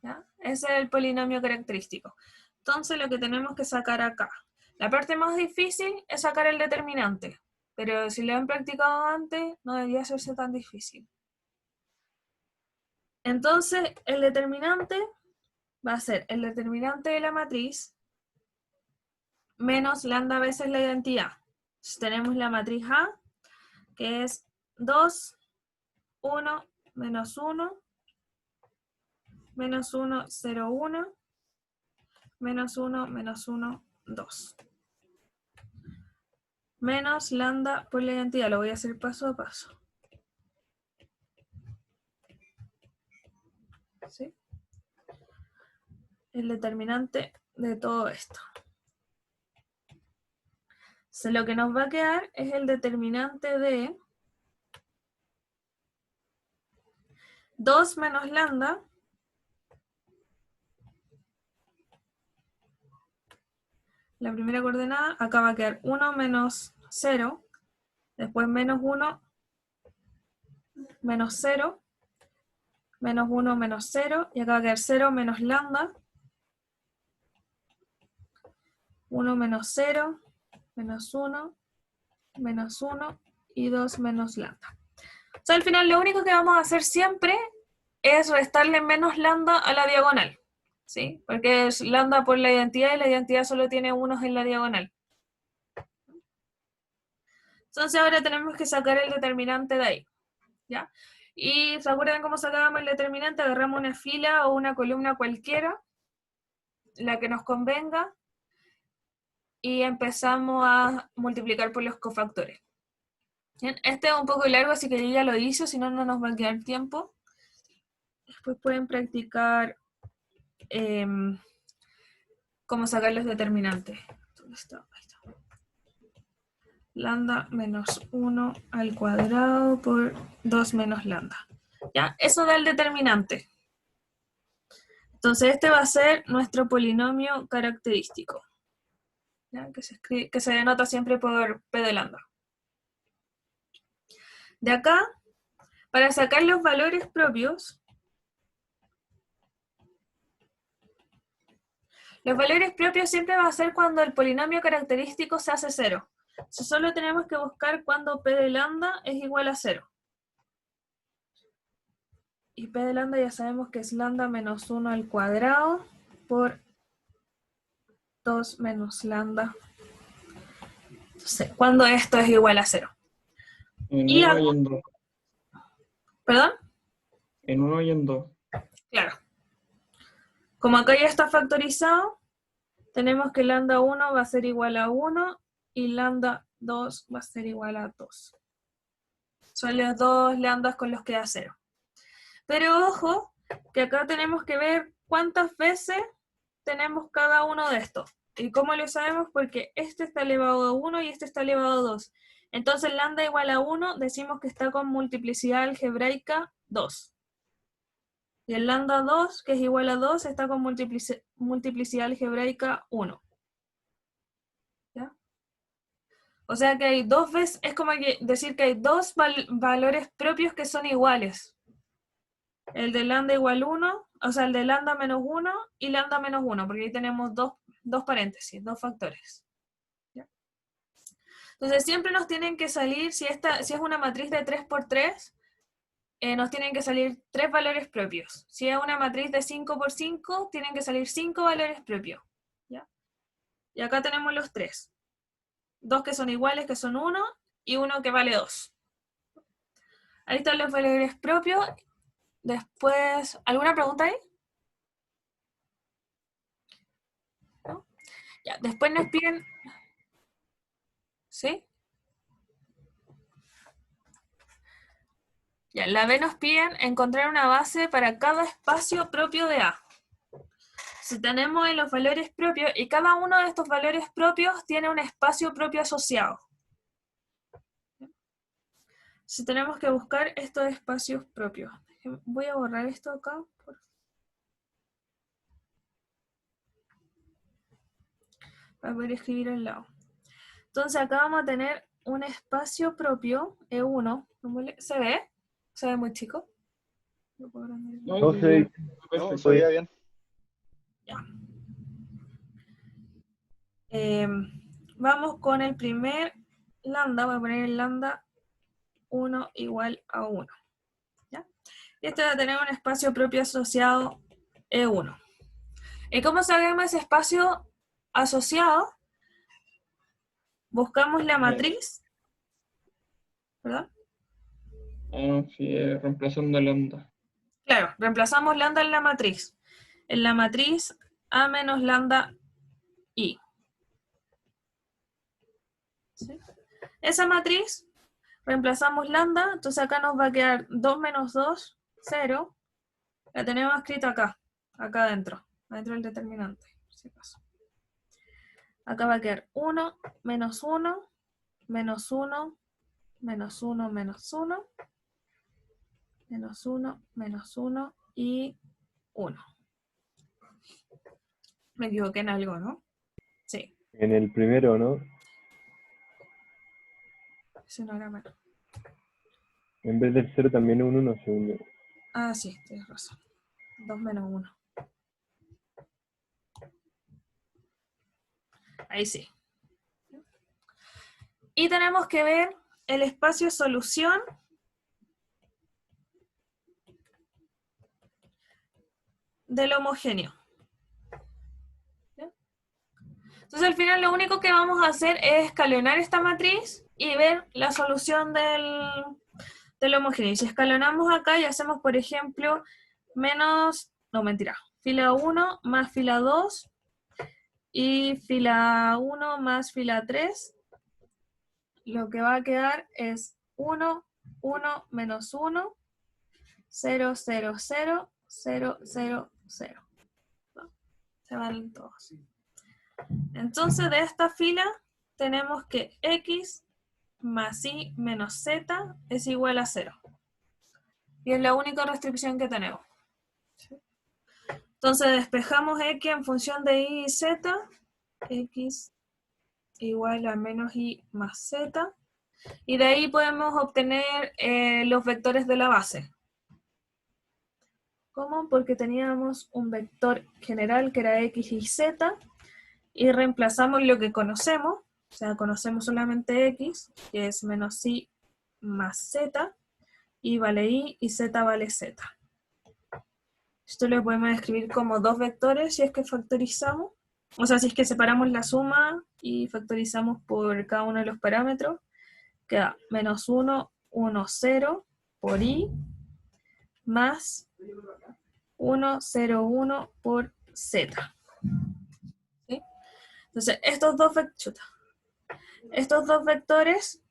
A: ¿Ya? Ese es el polinomio característico. Entonces lo que tenemos que sacar acá. La parte más difícil es sacar el determinante, pero si lo han practicado antes, no debería hacerse tan difícil. Entonces el determinante va a ser el determinante de la matriz menos lambda veces la identidad. Entonces tenemos la matriz A, que es 2, 1, menos 1, menos 1, 0, 1, menos 1, menos 1, 2. Menos lambda por la identidad. Lo voy a hacer paso a paso. ¿Sí? El determinante de todo esto. Entonces, lo que nos va a quedar es el determinante de 2 menos lambda la primera coordenada, acá va a quedar 1 menos 0, después menos 1 menos 0, menos 1 menos 0, y acá va a quedar 0 menos lambda, 1 menos 0, menos 1, menos 1 y 2 menos lambda. O sea, al final lo único que vamos a hacer siempre es restarle menos lambda a la diagonal, ¿sí? Porque es lambda por la identidad y la identidad solo tiene unos en la diagonal. Entonces ahora tenemos que sacar el determinante de ahí, ¿ya? Y ¿se acuerdan cómo sacábamos el determinante? Agarramos una fila o una columna cualquiera, la que nos convenga, y empezamos a multiplicar por los cofactores. Bien, este es un poco largo, así que yo ya lo hice, si no, no nos va a quedar tiempo. Después pueden practicar cómo sacar los determinantes. ¿Dónde está? Ahí está. Lambda menos 1 al cuadrado por 2 menos lambda. ¿Ya? Eso da el determinante. Entonces este va a ser nuestro polinomio característico, ¿ya? Que se denota siempre por P de lambda. De acá, para sacar los valores propios, los valores propios siempre va a ser cuando el polinomio característico se hace 0. Si solo tenemos que buscar cuando p de lambda es igual a 0. Y p de lambda ya sabemos que es lambda menos 1 al cuadrado por 2 menos lambda. Entonces, cuando esto es igual a 0.
I: En
A: Y
I: 1 y en 2.
A: ¿Perdón?
I: En 1 y en 2.
A: Claro. Como acá ya está factorizado, tenemos que lambda 1 va a ser igual a 1 y lambda 2 va a ser igual a 2. Son los dos lambdas con los que da 0. Pero ojo, que acá tenemos que ver cuántas veces tenemos cada uno de estos. ¿Y cómo lo sabemos? Porque este está elevado a 1 y este está elevado a 2. Entonces lambda igual a 1 decimos que está con multiplicidad algebraica 2. Y el lambda 2, que es igual a 2, está con multiplicidad algebraica 1. ¿Ya? O sea que hay dos veces, es como decir que hay dos valores propios que son iguales. El de lambda igual 1, o sea, el de lambda menos 1 y lambda menos 1, porque ahí tenemos dos paréntesis, dos factores. ¿Ya? Entonces siempre nos tienen que salir, si es una matriz de 3×3, nos tienen que salir 3 valores propios. Si es una matriz de 5×5, tienen que salir 5 valores propios. ¿Ya? Y acá tenemos los 3. 2 que son iguales, que son 1, y 1 que vale 2. Ahí están los valores propios. Después, ¿alguna pregunta ahí? ¿No? Ya, después nos piden... ¿Sí? Ya, en la B nos piden encontrar una base para cada espacio propio de A. Si tenemos en los valores propios, y cada uno de estos valores propios tiene un espacio propio asociado. Si tenemos que buscar estos espacios propios. Voy a borrar esto acá. Para poder escribir al lado. Entonces acá vamos a tener un espacio propio, E1. ¿Se ve? ¿Se ve muy chico?
G: No sé.
I: No, se veía bien.
A: Ya. Vamos con el primer lambda. Voy a poner el lambda 1 igual a 1. ¿Ya? Y este va a tener un espacio propio asociado E1. ¿Y cómo sabemos ese espacio asociado? Buscamos la matriz. ¿Perdón?
I: Ah, sí, reemplazando lambda.
A: Claro, reemplazamos lambda en la matriz. En la matriz A menos lambda I. ¿Sí? Esa matriz, reemplazamos lambda, entonces acá nos va a quedar 2 menos 2, 0. La tenemos escrita acá adentro del determinante. Por si acaso. Acá va a quedar 1, menos 1, menos 1, menos 1, menos 1, menos 1, menos 1 y 1. Me equivoqué en algo, ¿no? Sí.
G: En el primero, ¿no?
A: Ese no era menos.
G: En vez del 0 también un 1, según yo.
A: Ah, sí, tienes razón. 2 menos 1. Ahí sí. Y tenemos que ver el espacio solución del homogéneo. ¿Ya? Entonces al final lo único que vamos a hacer es escalonar esta matriz y ver la solución del homogéneo. Y si escalonamos acá y hacemos, por ejemplo, fila 1 más fila 2 y fila 1 más fila 3, lo que va a quedar es 1, 1, menos 1, 0, 0, 0, 0, 0, 0. ¿No? Se van todos. Entonces de esta fila tenemos que x más y menos z es igual a 0. Y es la única restricción que tenemos. Entonces despejamos x en función de y y z. X igual a menos y más z. Y de ahí podemos obtener los vectores de la base. ¿Cómo? Porque teníamos un vector general que era x y z, y reemplazamos lo que conocemos, o sea, conocemos solamente x, que es menos y más z, y vale y z vale z. Esto lo podemos escribir como dos vectores si es que factorizamos, o sea, si es que separamos la suma y factorizamos por cada uno de los parámetros, queda menos 1, 1, 0 por i, más 1, 0, 1 por z. ¿Sí? Entonces, estos dos vectores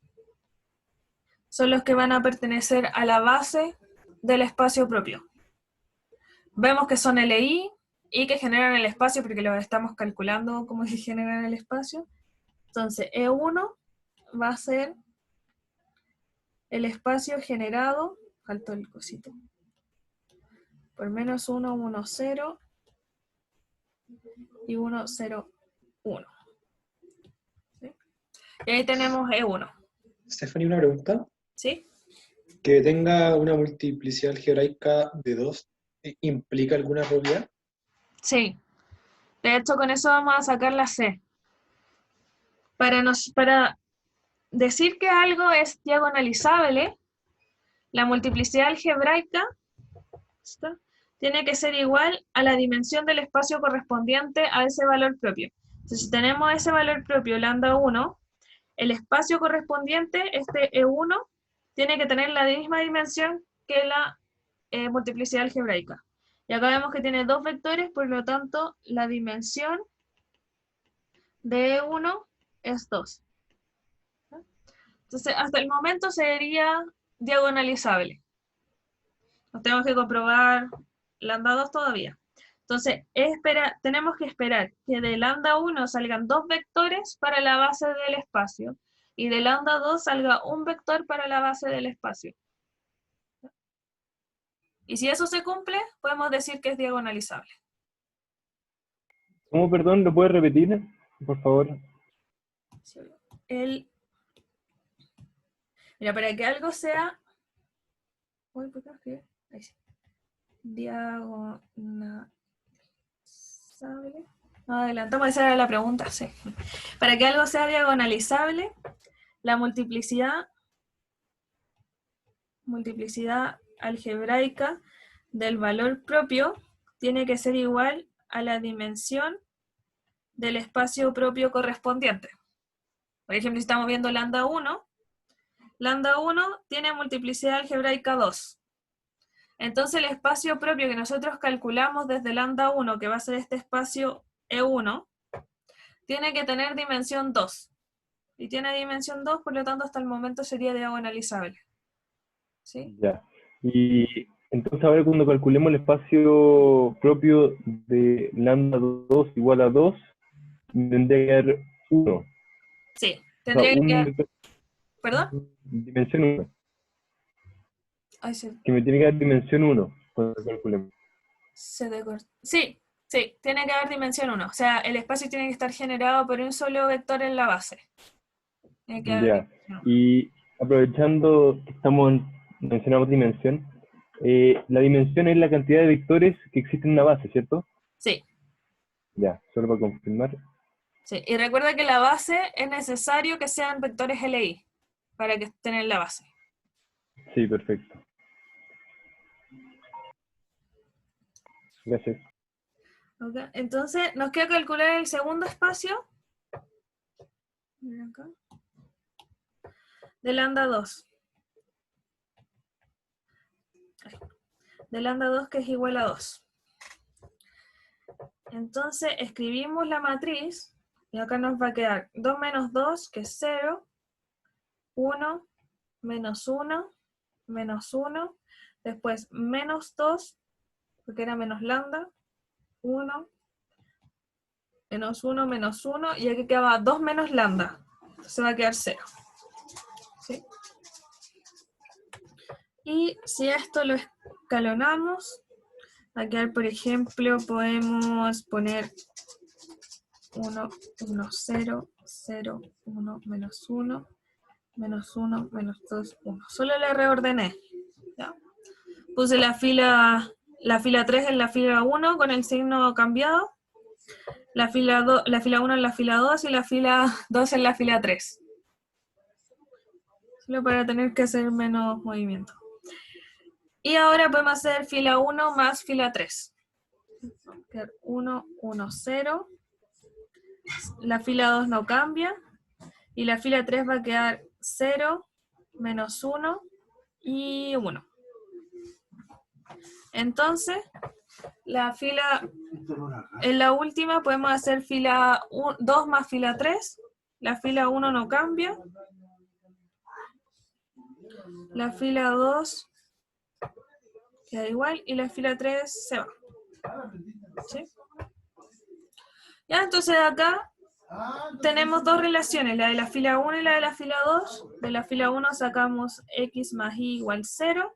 A: son los que van a pertenecer a la base del espacio propio. Vemos que son LI y que generan el espacio porque lo estamos calculando cómo se generan el espacio. Entonces, E1 va a ser el espacio generado, faltó el cosito, por menos 1, 1, 0 y 1, 0, 1. ¿Sí? Y ahí tenemos E1.
C: Stephanie, una pregunta.
A: ¿Sí?
C: ¿Que tenga una multiplicidad algebraica de 2 implica alguna propiedad?
A: Sí. De hecho, con eso vamos a sacar la C. Para decir que algo es diagonalizable, la multiplicidad algebraica tiene que ser igual a la dimensión del espacio correspondiente a ese valor propio. Entonces, si tenemos ese valor propio, lambda 1, el espacio correspondiente, este E1, tiene que tener la misma dimensión que la multiplicidad algebraica. Y acá vemos que tiene dos vectores, por lo tanto, la dimensión de E1 es 2. Entonces, hasta el momento sería diagonalizable. Nos tenemos que comprobar lambda 2 todavía. Entonces, tenemos que esperar que de lambda 1 salgan dos vectores para la base del espacio y de lambda 2 salga un vector para la base del espacio. Y si eso se cumple, podemos decir que es diagonalizable.
G: ¿Cómo, perdón? ¿Lo puedes repetir, por favor?
A: Mira, para que algo sea... Uy, ¿por qué no escribí? Ahí sí. Diagonalizable. Adelantamos, esa era la pregunta, sí. Para que algo sea diagonalizable, la multiplicidad algebraica del valor propio tiene que ser igual a la dimensión del espacio propio correspondiente. Por ejemplo, si estamos viendo lambda 1 tiene multiplicidad algebraica 2. Entonces el espacio propio que nosotros calculamos desde lambda 1, que va a ser este espacio E1, tiene que tener dimensión 2. Y tiene dimensión 2, por lo tanto hasta el momento sería diagonalizable. ¿Sí?
G: Ya. Y entonces ahora cuando calculemos el espacio propio de lambda 2 igual a 2, tendría que haber 1.
A: Sí,
G: O sea,
A: tendría que haber... ¿Perdón?
G: Dimensión 1.
A: Ay, sí.
G: Que me tiene que dar dimensión 1 cuando calculemos.
A: Sí, tiene que haber dimensión 1. O sea, el espacio tiene que estar generado por un solo vector en la base. Tiene que haber
G: Ya.
A: dimensión 1.
G: Y aprovechando que mencionamos dimensión, la dimensión es la cantidad de vectores que existen en una base, ¿cierto?
A: Sí.
G: Ya, solo para confirmar.
A: Sí, y recuerda que la base es necesario que sean vectores LI para que estén en la base.
G: Sí, perfecto. Gracias.
A: Okay. Entonces, nos queda calcular el segundo espacio. Miren acá. De lambda 2. De lambda 2 que es igual a 2. Entonces, escribimos la matriz y acá nos va a quedar 2 menos 2, que es 0, 1, menos 1, menos 1, después menos 2, porque era menos lambda, 1, menos 1, menos 1, y aquí quedaba 2 menos lambda, entonces va a quedar 0. ¿Sí? Y si esto lo escalonamos, va a quedar, por ejemplo, podemos poner 1, 1, 0, 0, 1, menos 1, menos 1, menos 2, 1. Solo le reordené. ¿Ya? Puse la fila 3 en la fila 1 con el signo cambiado, la fila 1 en la fila 2 y la fila 2 en la fila 3. Solo para tener que hacer menos movimiento. Y ahora podemos hacer fila 1 más fila 3. 1, 1, 0. La fila 2 no cambia. Y la fila 3 va a quedar 0, menos 1 y 1. Entonces, en la última podemos hacer fila 2 más fila 3. La fila 1 no cambia. La fila 2 queda igual y la fila 3 se va. ¿Sí? Ya, entonces acá tenemos dos relaciones, la de la fila 1 y la de la fila 2. De la fila 1 sacamos x más y igual 0.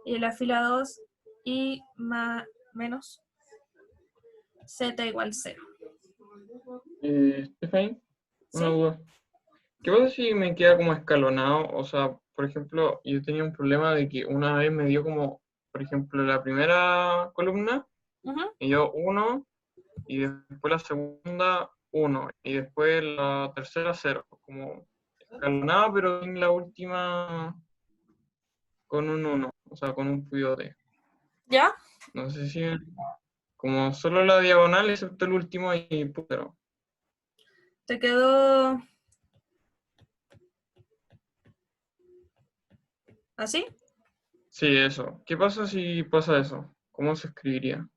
A: Y de la fila 2, y menos z igual 0.
I: Stephanie,
A: ¿Sí?
I: una duda. ¿Qué pasa si me queda como escalonado? O sea, por ejemplo, yo tenía un problema de que una vez me dio como, por ejemplo, la primera columna,
A: Ujú.
I: me dio 1, y después la segunda 1, y después la tercera 0. Como escalonado, pero en la última con un 1, o sea, con un pivote.
A: ¿Ya?
I: No sé si como solo la diagonal, excepto el último y puntero.
A: Te quedó ¿así?
I: Sí, eso. ¿Qué pasa si pasa eso? ¿Cómo se escribiría?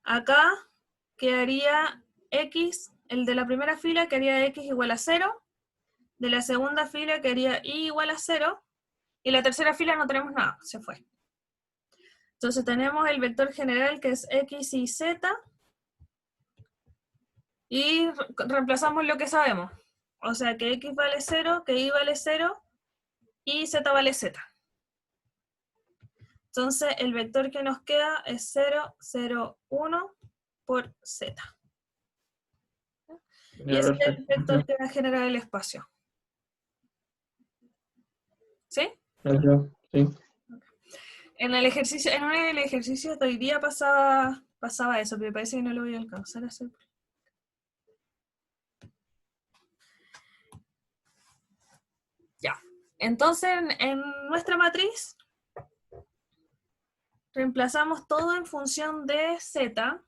A: Acá quedaría x, el de la primera fila quedaría x igual a 0, de la segunda fila quedaría y igual a 0, y la tercera fila no tenemos nada, se fue. Entonces tenemos el vector general que es x y z, y reemplazamos lo que sabemos. O sea que x vale 0, que y vale 0, y z vale z. Entonces el vector que nos queda es 0, 0, 1 por z. Y
I: Ya,
A: ese es el
I: perfecto.
A: vector que va a generar el espacio. ¿Sí?
I: Gracias. Sí.
A: En uno del ejercicio de hoy día pasaba eso, pero me parece que no lo voy a alcanzar a hacer. Ya. Entonces, en nuestra matriz, reemplazamos todo en función de z.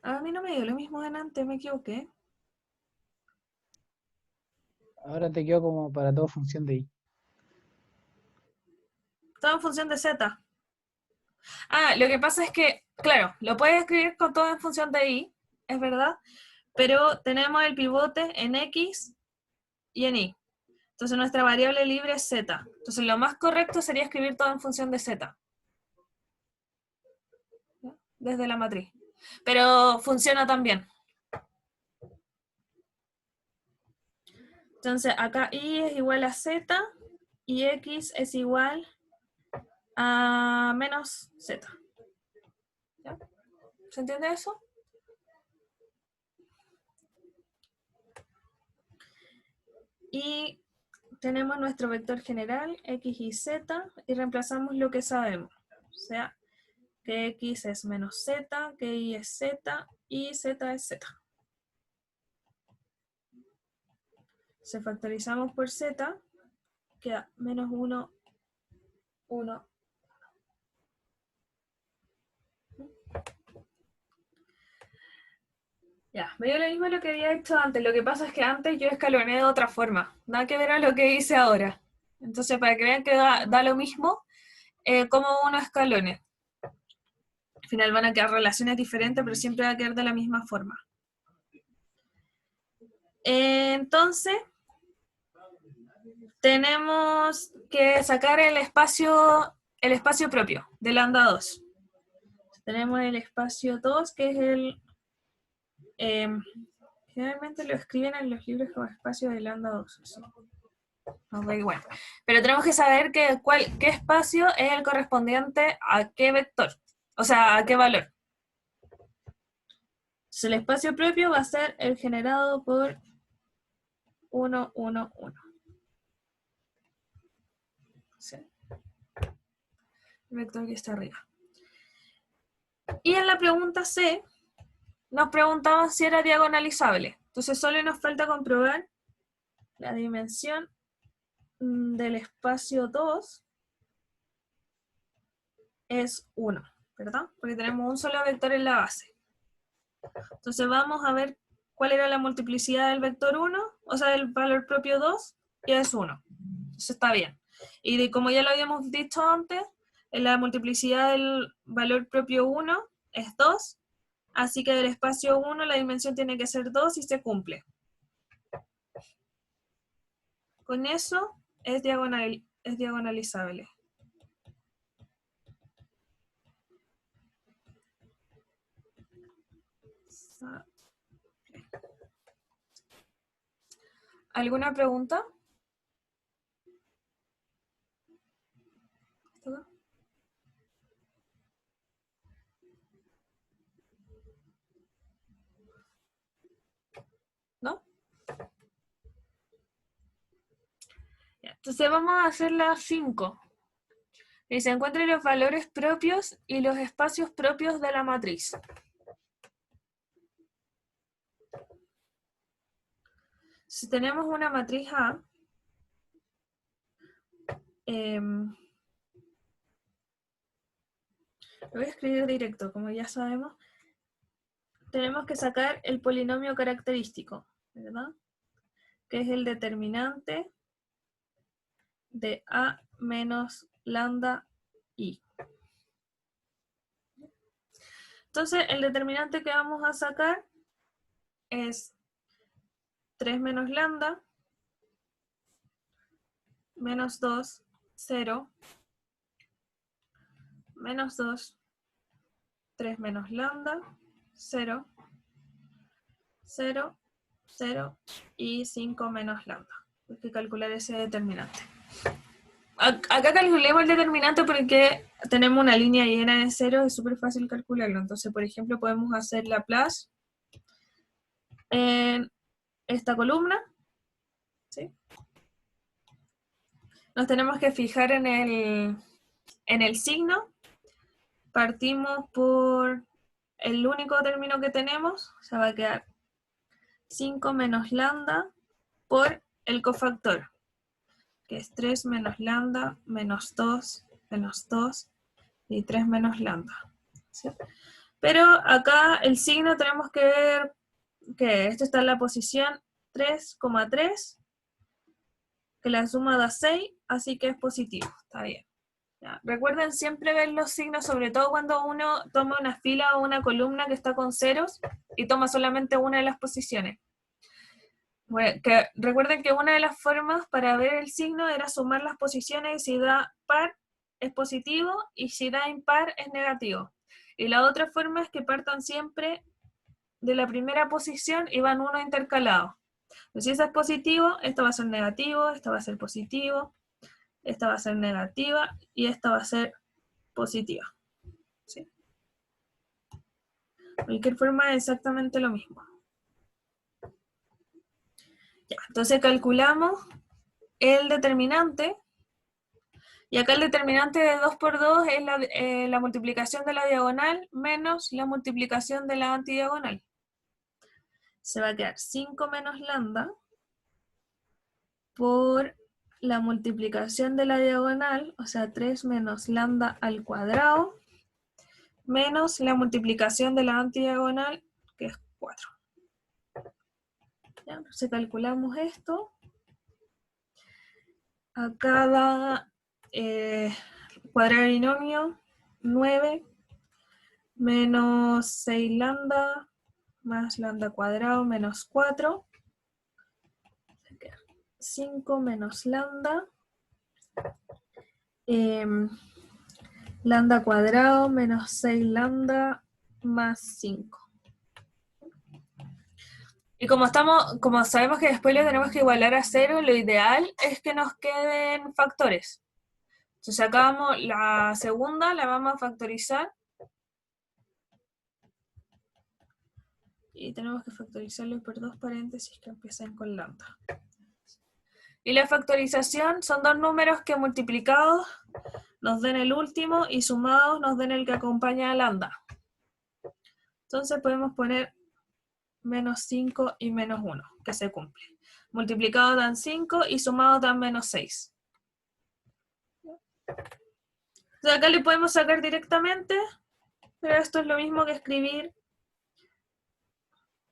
A: A mí no me dio lo mismo delante, me equivoqué.
F: Ahora te quedó como para todo función de y.
A: Todo en función de z. Ah, lo que pasa es que, claro, lo puedes escribir con todo en función de y, es verdad, pero tenemos el pivote en x y en y. Entonces nuestra variable libre es z. Entonces lo más correcto sería escribir todo en función de z. ¿Ya? Desde la matriz. Pero funciona también. Entonces acá y es igual a z y x es igual a menos z. ¿Ya? ¿Se entiende eso? Y tenemos nuestro vector general, x y z, y reemplazamos lo que sabemos. O sea, que x es menos z, que y es z, y z es z. Si factorizamos por z, queda menos 1, 1. Ya, me dio lo mismo lo que había hecho antes. Lo que pasa es que antes yo escaloné de otra forma. Nada que ver a lo que hice ahora. Entonces, para que vean que da lo mismo, como uno escalone. Al final van a quedar relaciones diferentes, pero siempre va a quedar de la misma forma. Entonces, tenemos que sacar el espacio propio de lambda 2. Tenemos el espacio 2, que es el... generalmente lo escriben en los libros como espacio de lambda 2. ¿Sí? No da igual. Pero tenemos que saber qué espacio es el correspondiente a qué vector. O sea, ¿a qué valor? Entonces, el espacio propio va a ser el generado por 1, 1, 1. ¿Sí? El vector que está arriba. Y en la pregunta C, nos preguntaban si era diagonalizable. Entonces solo nos falta comprobar la dimensión del espacio 2 es 1, ¿verdad? Porque tenemos un solo vector en la base. Entonces vamos a ver cuál era la multiplicidad del vector 1, o sea, del valor propio 2, y es 1. Eso está bien. Y como ya lo habíamos dicho antes, la multiplicidad del valor propio 1 es 2, así que del espacio 1 la dimensión tiene que ser 2 y se cumple. Con eso es diagonalizable. ¿Alguna pregunta? ¿No? Ya, entonces vamos a hacer la 5. Y se encuentran los valores propios y los espacios propios de la matriz. Si tenemos una matriz A, lo voy a escribir directo, como ya sabemos, tenemos que sacar el polinomio característico, ¿verdad? Que es el determinante de A menos lambda I. Entonces, el determinante que vamos a sacar es 3 menos lambda, menos 2, 0, menos 2, 3 menos lambda, 0, 0, 0 y 5 menos lambda. Hay que calcular ese determinante. Acá calculemos el determinante porque tenemos una línea llena de ceros, es súper fácil calcularlo. Entonces, por ejemplo, podemos hacer Laplace en esta columna, ¿sí? Nos tenemos que fijar en el signo. Partimos por el único término que tenemos, o sea, va a quedar 5 menos lambda por el cofactor, que es 3 menos lambda, menos 2 y 3 menos lambda. ¿Sí? Pero acá el signo tenemos que ver que esto está en la posición 3,3, que la suma da 6, así que es positivo, está bien. Ya. Recuerden siempre ver los signos, sobre todo cuando uno toma una fila o una columna que está con ceros y toma solamente una de las posiciones. Bueno, recuerden que una de las formas para ver el signo era sumar las posiciones, y si da par es positivo y si da impar es negativo. Y la otra forma es que partan siempre de la primera posición y van uno intercalado. Entonces, si eso es positivo, esto va a ser negativo, esto va a ser positivo, esta va a ser negativa y esta va a ser positiva. ¿Sí? De cualquier forma es exactamente lo mismo. Ya, entonces calculamos el determinante, y acá el determinante de 2 por 2 es la multiplicación de la diagonal menos la multiplicación de la antidiagonal. Se va a quedar 5 menos lambda por la multiplicación de la diagonal, o sea, 3 menos lambda al cuadrado, menos la multiplicación de la antidiagonal, que es 4. ¿Ya? Entonces calculamos esto. A cada cuadrado binomio, 9 menos 6 lambda más lambda cuadrado menos 4. 5 menos lambda. Lambda cuadrado menos 6 lambda más 5. Y como sabemos que después lo tenemos que igualar a 0, lo ideal es que nos queden factores. Entonces acá vamos, la segunda la vamos a factorizar y tenemos que factorizarlo por dos paréntesis que empiecen con lambda. Y la factorización son dos números que multiplicados nos den el último y sumados nos den el que acompaña a lambda. Entonces podemos poner menos 5 y menos 1, que se cumple. Multiplicados dan 5 y sumados dan menos 6. Entonces acá le podemos sacar directamente, pero esto es lo mismo que escribir.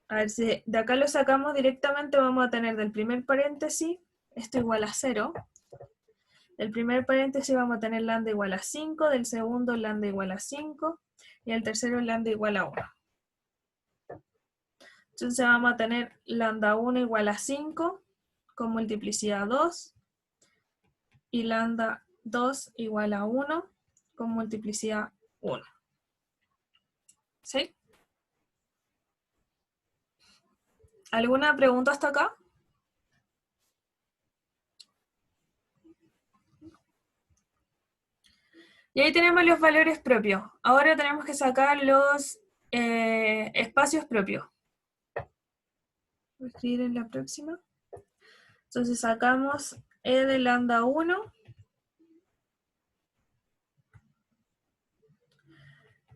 A: A ver, si de acá lo sacamos directamente, vamos a tener del primer paréntesis, esto igual a 0. Del primer paréntesis vamos a tener lambda igual a 5, del segundo lambda igual a 5, y el tercero lambda igual a 1. Entonces vamos a tener lambda 1 igual a 5, con multiplicidad 2, y lambda 2 igual a 1, con multiplicidad 1. ¿Sí? ¿Alguna pregunta hasta acá? Y ahí tenemos los valores propios. Ahora tenemos que sacar los espacios propios. Voy a escribir en la próxima. Entonces sacamos E de lambda 1.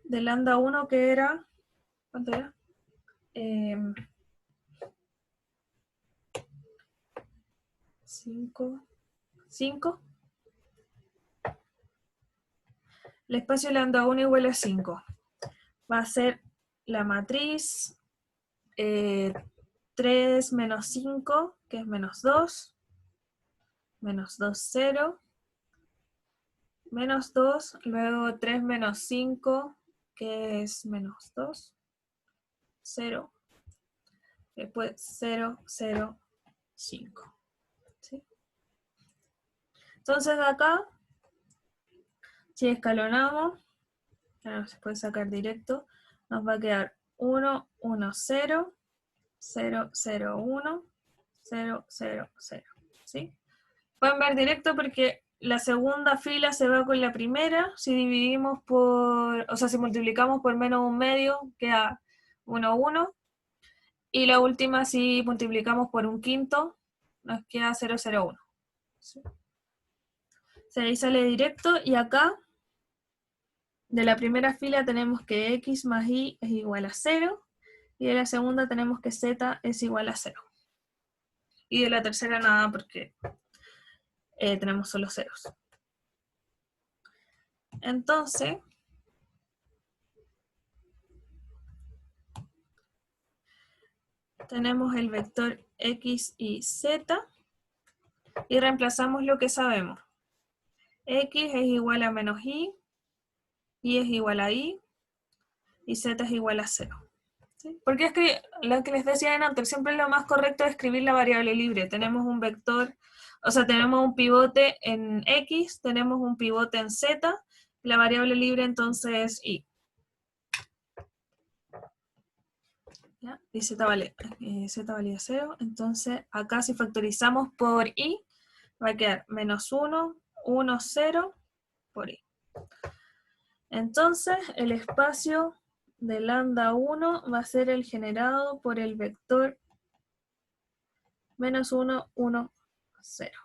A: De lambda 1 que era, ¿cuánto era? 5. El espacio lambda 1 igual a 5. Va a ser la matriz 3 menos 5, que es menos 2. Menos 2, 0. Menos 2, luego 3 menos 5, que es menos 2. 0. Después 0, 0, 5. ¿Sí? Entonces acá, si escalonamos, claro, se puede sacar directo, nos va a quedar 1, 1, 0, 0, 0, 1, 0, 0, 0. ¿Sí? Pueden ver directo porque la segunda fila se va con la primera. Si dividimos por, o sea, si multiplicamos por menos un medio, queda 1, 1. Y la última, si multiplicamos por un quinto, nos queda 0, 0, 1. ¿Sí? O sea, ahí sale directo, y acá, de la primera fila tenemos que x más y es igual a 0, y de la segunda tenemos que z es igual a 0. Y de la tercera nada, porque tenemos solo ceros. Entonces, tenemos el vector x y z, y reemplazamos lo que sabemos. X es igual a menos y es igual a y z es igual a 0. ¿Sí? Porque es que lo que les decía antes, siempre lo más correcto es escribir la variable libre. Tenemos un vector, o sea, tenemos un pivote en x, tenemos un pivote en z, la variable libre entonces es y. ¿Ya? Y z valía 0, entonces acá si factorizamos por y, va a quedar menos 1, 1, 0 por y. Entonces el espacio de lambda 1 va a ser el generado por el vector menos 1, 1, 0.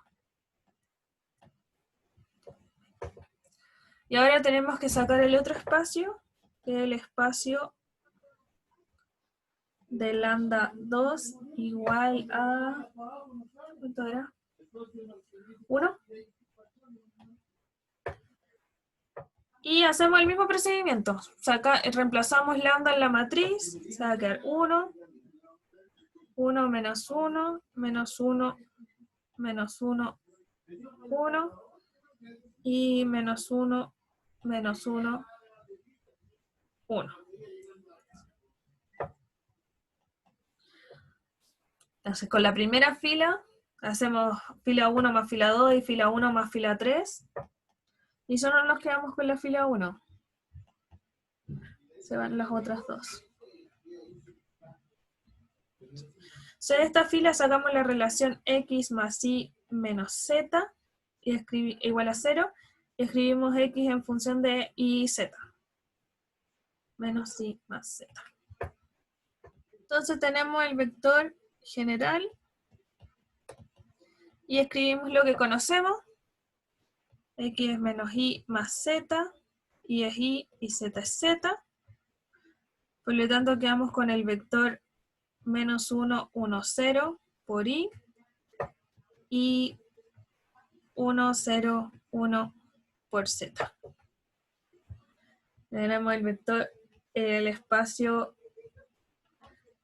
A: Y ahora tenemos que sacar el otro espacio, que es el espacio de lambda 2 igual a, ¿cuánto era? 1. Y hacemos el mismo procedimiento. Reemplazamos lambda en la matriz, se va a quedar 1, 1 menos 1, menos 1, menos 1, 1, y menos 1, menos 1, 1. Entonces con la primera fila, hacemos fila 1 más fila 2 y fila 1 más fila 3. Y solo nos quedamos con la fila 1. Se van las otras dos. De esta fila sacamos la relación x más y menos z y igual a 0. Y escribimos x en función de y y z. Menos y más z. Entonces tenemos el vector general y escribimos lo que conocemos. X es menos y más z, y es y z es z. Por lo tanto quedamos con el vector menos 1, 1, 0 por y 1, 0, 1 por z. Tenemos el vector, el espacio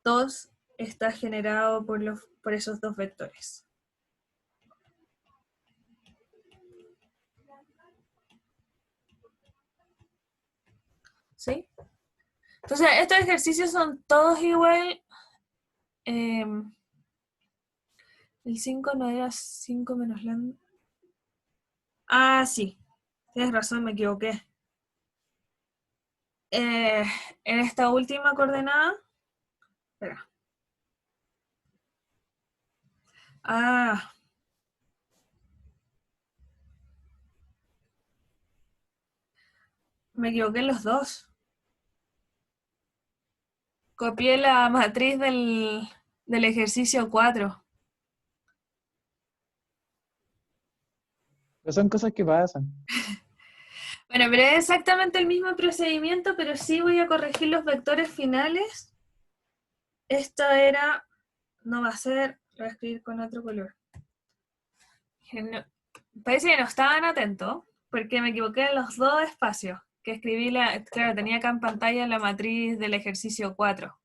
A: 2 está generado por esos dos vectores. ¿Sí? Entonces, estos ejercicios son todos igual. El 5 no era 5 menos lambda. Ah, sí. Tienes razón, me equivoqué. En esta última coordenada. Espera. Ah. Me equivoqué en los dos. Copié la matriz del ejercicio 4.
F: Pero son cosas que pasan.
A: Bueno, pero es exactamente el mismo procedimiento, pero sí voy a corregir los vectores finales. Esta era, no va a ser, lo voy a escribir con otro color. Parece que no estaban atentos, porque me equivoqué en los dos espacios, que escribí, claro, tenía acá en pantalla la matriz del ejercicio 4.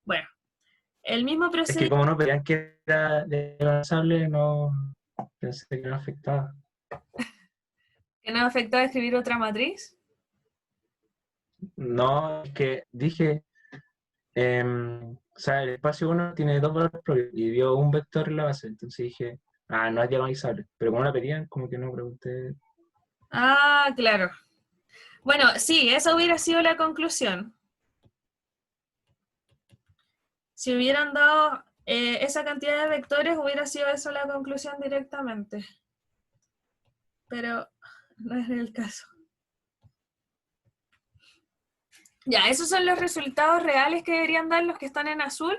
A: Bueno, el mismo
E: Es que
A: procedimiento.
E: como no pedían que era diagonalizable, no pensé que no afectaba.
A: ¿Que no afectó a escribir otra matriz?
E: No, es que dije, o sea, el espacio 1 tiene dos valores propios y dio un vector en la base, entonces dije, no es diagonalizable, pero como la pedían, como que no pregunté.
A: Ah, claro. Bueno, sí, esa hubiera sido la conclusión. Si hubieran dado esa cantidad de vectores, hubiera sido eso la conclusión directamente. Pero no es el caso. Ya, esos son los resultados reales que deberían dar los que están en azul.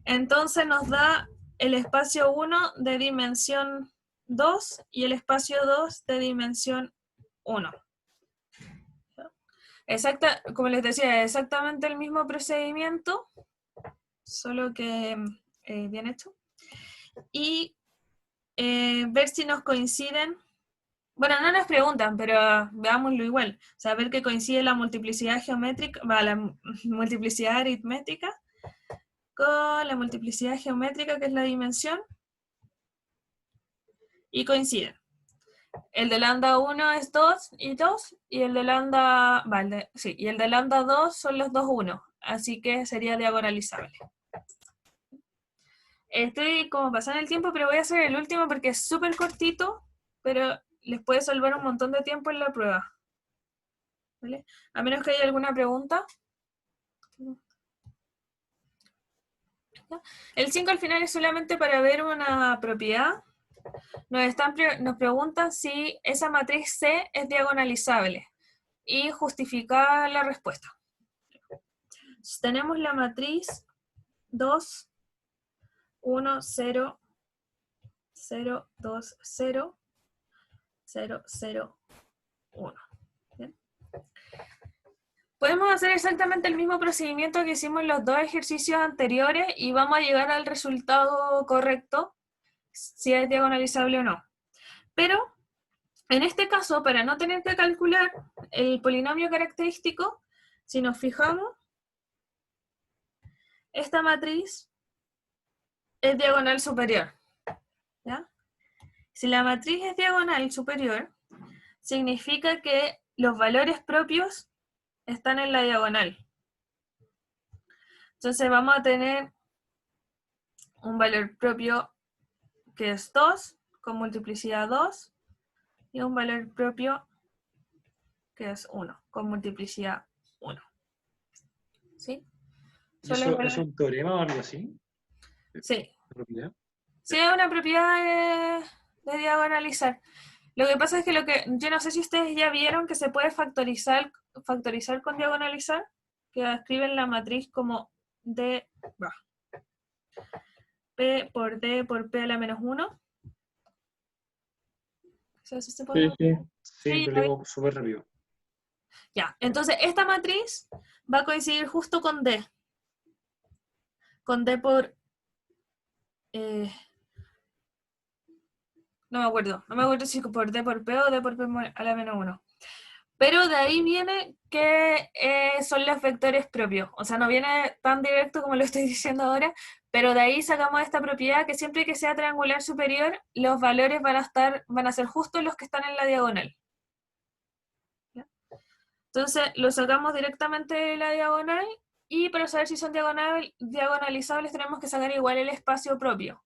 A: Entonces nos da el espacio 1 de dimensión 2 y el espacio 2 de dimensión 1. Como les decía, exactamente el mismo procedimiento, solo que bien hecho. Y ver si nos coinciden. Bueno, no nos preguntan, pero veámoslo igual. O sea, ver que coincide la multiplicidad geométrica, la multiplicidad aritmética con la multiplicidad geométrica, que es la dimensión, y coinciden. El de lambda 1 es 2 y 2, y el de lambda, y el de lambda 2 son los dos 1, así que sería diagonalizable. Estoy como pasando el tiempo, pero voy a hacer el último porque es súper cortito, pero les puede salvar un montón de tiempo en la prueba. ¿Vale? A menos que haya alguna pregunta. El 5 al final es solamente para ver una propiedad. Nos preguntan si esa matriz C es diagonalizable y justificar la respuesta. Entonces, tenemos la matriz 2, 1, 0, 0, 2, 0, 0, 0, 1. ¿Bien? Podemos hacer exactamente el mismo procedimiento que hicimos en los dos ejercicios anteriores y vamos a llegar al resultado correcto, si es diagonalizable o no. Pero, en este caso, para no tener que calcular el polinomio característico, si nos fijamos, esta matriz es diagonal superior. ¿Ya? Si la matriz es diagonal superior, significa que los valores propios están en la diagonal. Entonces vamos a tener un valor propio que es 2, con multiplicidad 2, y un valor propio que es 1, con multiplicidad 1. ¿Sí?
C: ¿Eso es un teorema o algo así?
A: Sí.
C: ¿Propiedad?
A: Sí, es una propiedad de diagonalizar. Lo que pasa es que yo no sé si ustedes ya vieron que se puede factorizar con diagonalizar, que escriben la matriz como D, va. P por D por P a la menos 1. ¿Se
G: Sí,
A: puede?
G: sí.
C: Sí,
A: Sí,
C: lo
A: está bien.
C: leo súper rápido.
A: Ya, entonces esta matriz va a coincidir justo con D. Con D por... no me acuerdo si por D por P o D por P a la menos 1. Pero de ahí viene que son los vectores propios. O sea, no viene tan directo como lo estoy diciendo ahora, pero de ahí sacamos esta propiedad que siempre que sea triangular superior, los valores van a ser justo los que están en la diagonal. ¿Ya? Entonces, lo sacamos directamente de la diagonal y para saber si son diagonalizables tenemos que sacar igual el espacio propio.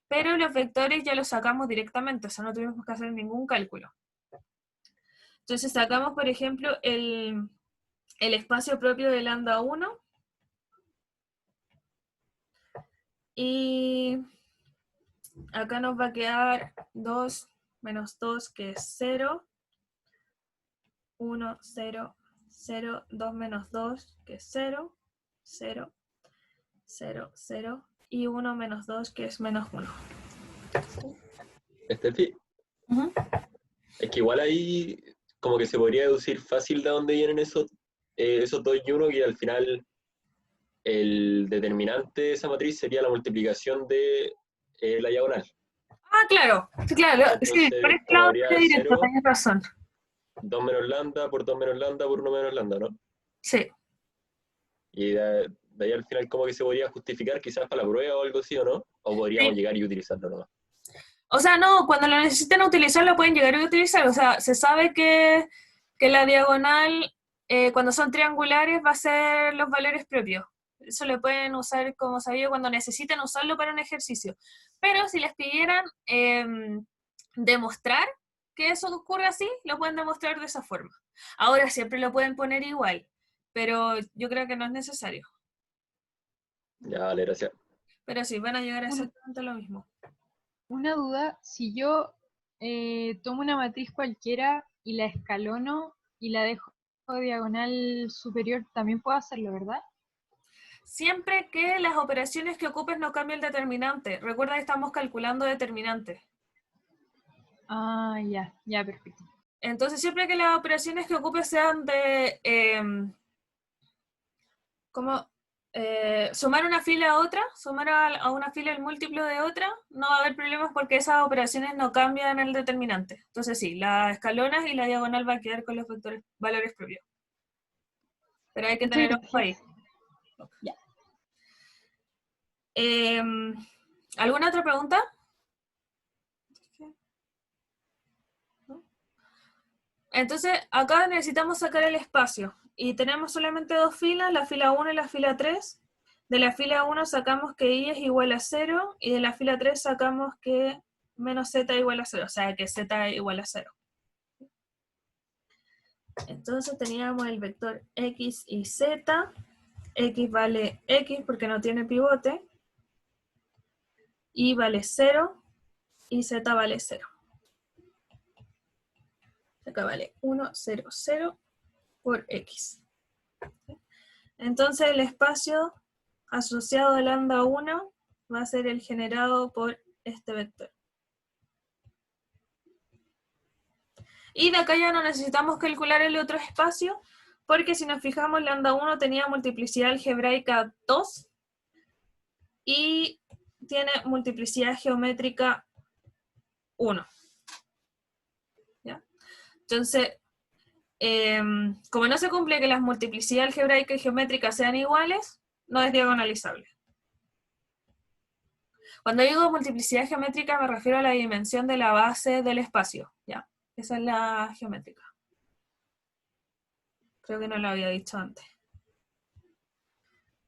A: Pero los vectores ya los sacamos directamente, o sea, no tuvimos que hacer ningún cálculo. Entonces sacamos, por ejemplo, el espacio propio de lambda 1 y acá nos va a quedar 2 menos 2, que es 0, 1, 0, 0, 2 menos 2, que es 0, 0, 0, 0, y 1 menos 2, que es menos 1.
J: Estefi,
A: Ujú.
J: es que igual ahí como que se podría deducir fácil de dónde vienen esos 2 y 1, que al final el determinante de esa matriz sería la multiplicación de la diagonal.
A: Ah, claro, sí, claro, sí, por
J: Entonces,
A: este
J: como
A: lado
J: habría
A: es directo,
J: 0,
A: tenés razón.
J: 2 menos lambda por 2 menos lambda por 1 menos lambda, ¿no?
A: Sí.
J: Y de ahí al final como que se podría justificar quizás para la prueba o algo así, ¿o no? O podríamos
A: Sí.
J: llegar y utilizarlo nomás.
A: O sea, no, cuando lo necesiten utilizar, lo pueden llegar a utilizar. O sea, se sabe que la diagonal, cuando son triangulares, va a ser los valores propios. Eso lo pueden usar como sabido cuando necesiten usarlo para un ejercicio. Pero si les pidieran demostrar que eso ocurre así, lo pueden demostrar de esa forma. Ahora siempre lo pueden poner igual, pero yo creo que no es necesario.
J: Ya, vale, gracias.
A: Pero sí, van a llegar a exactamente lo mismo.
K: Una duda, si yo tomo una matriz cualquiera y la escalono y la dejo diagonal superior, también puedo hacerlo, ¿verdad?
A: Siempre que las operaciones que ocupes no cambien el determinante. Recuerda que estamos calculando determinante.
K: Ah, ya, perfecto.
A: Entonces, siempre que las operaciones que ocupes sean de sumar una fila a otra, sumar a una fila el múltiplo de otra, no va a haber problemas porque esas operaciones no cambian el determinante. Entonces sí, la escalonas y la diagonal va a quedar con los valores propios. Pero hay que
K: Muchas
A: tener ojo ahí.
K: gracias. Ya.
A: ¿Alguna otra pregunta? Entonces, acá necesitamos sacar el espacio. Y tenemos solamente dos filas, la fila 1 y la fila 3. De la fila 1 sacamos que i es igual a 0, y de la fila 3 sacamos que menos z igual a 0, o sea, que z igual a 0. Entonces teníamos el vector x y z. X vale x porque no tiene pivote. Y vale 0, y z vale 0. Acá vale 1, 0, 0 por x. Entonces el espacio asociado a lambda 1 va a ser el generado por este vector. Y de acá ya no necesitamos calcular el otro espacio, porque si nos fijamos, lambda 1 tenía multiplicidad algebraica 2 y tiene multiplicidad geométrica 1. ¿Ya? Entonces, como no se cumple que las multiplicidades algebraica y geométrica sean iguales, no es diagonalizable. Cuando digo multiplicidad geométrica me refiero a la dimensión de la base del espacio, ¿ya? Esa es la geométrica. Creo que no lo había dicho antes.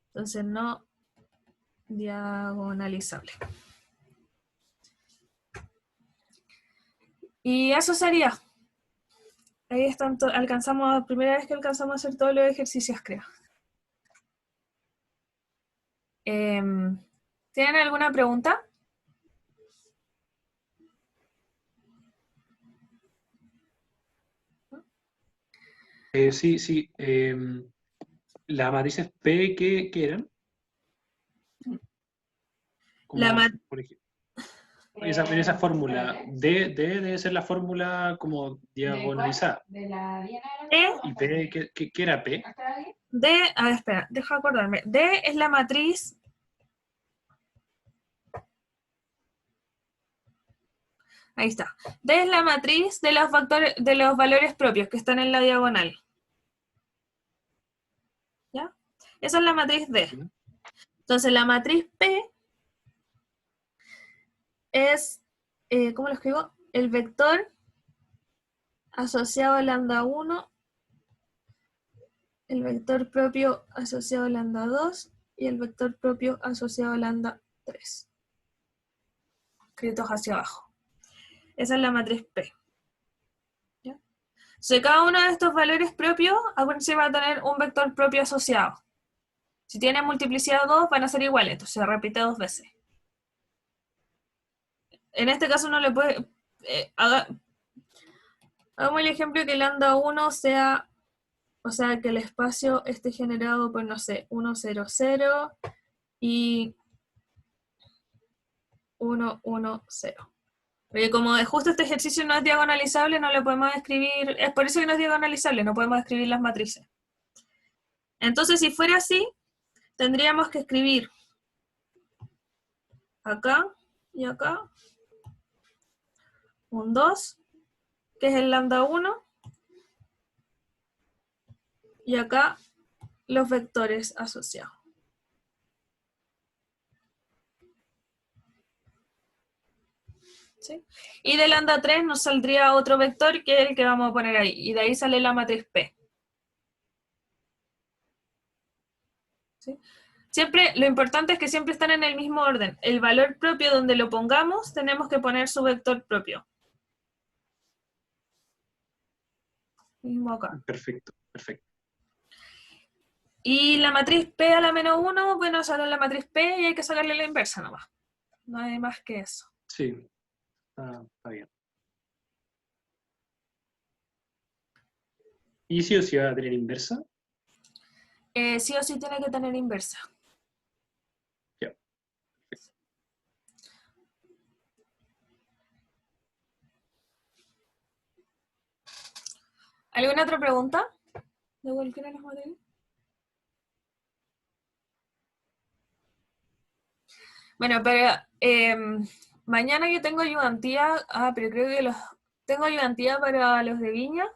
A: Entonces no diagonalizable. Y eso sería. Ahí están, alcanzamos, primera vez que alcanzamos a hacer todos los ejercicios, creo. ¿Tienen alguna pregunta?
C: Sí. Las matrices P, ¿qué eran? Como,
A: La ma-
C: por ejemplo, en esa fórmula, D debe ser la fórmula como diagonalizada.
A: D,
C: ¿Y P qué era P?
A: a ver, espera, deja acordarme. D es la matriz. Ahí está. D es la matriz de los factores, de los valores propios que están en la diagonal. ¿Ya? Esa es la matriz D. Entonces la matriz P es, ¿cómo lo escribo? El vector asociado a lambda 1, el vector propio asociado a lambda 2 y el vector propio asociado a lambda 3. Escritos hacia abajo. Esa es la matriz P. ¿Ya? Entonces, cada uno de estos valores propios, acuérdense, va a tener un vector propio asociado. Si tiene multiplicidad 2, van a ser iguales, entonces se repite 2 veces. En este caso no le puede... hagamos el ejemplo que lambda 1 sea... O sea, que el espacio esté generado por, no sé, 1, 0, 0 y 1, 1, 0. Porque como justo este ejercicio no es diagonalizable, no lo podemos escribir, es por eso que no es diagonalizable, no podemos escribir las matrices. Entonces, si fuera así, tendríamos que escribir acá y acá un 2, que es el lambda 1, y acá los vectores asociados. ¿Sí? Y de lambda 3 nos saldría otro vector que es el que vamos a poner ahí, y de ahí sale la matriz P. ¿Sí? Siempre, lo importante es que siempre están en el mismo orden. El valor propio donde lo pongamos, tenemos que poner su vector propio. Mismo acá.
C: Perfecto, perfecto.
A: Y la matriz P a la menos 1, bueno, sale la matriz P y hay que sacarle la inversa nomás. No hay más que eso.
C: Sí, está bien. ¿Y sí o sí va a tener inversa?
A: Sí o sí tiene que tener inversa.
C: Ya.
A: ¿Alguna otra pregunta? ¿De cualquiera de las materias? Bueno, pero mañana yo tengo ayudantía, pero creo que tengo ayudantía para los de Viña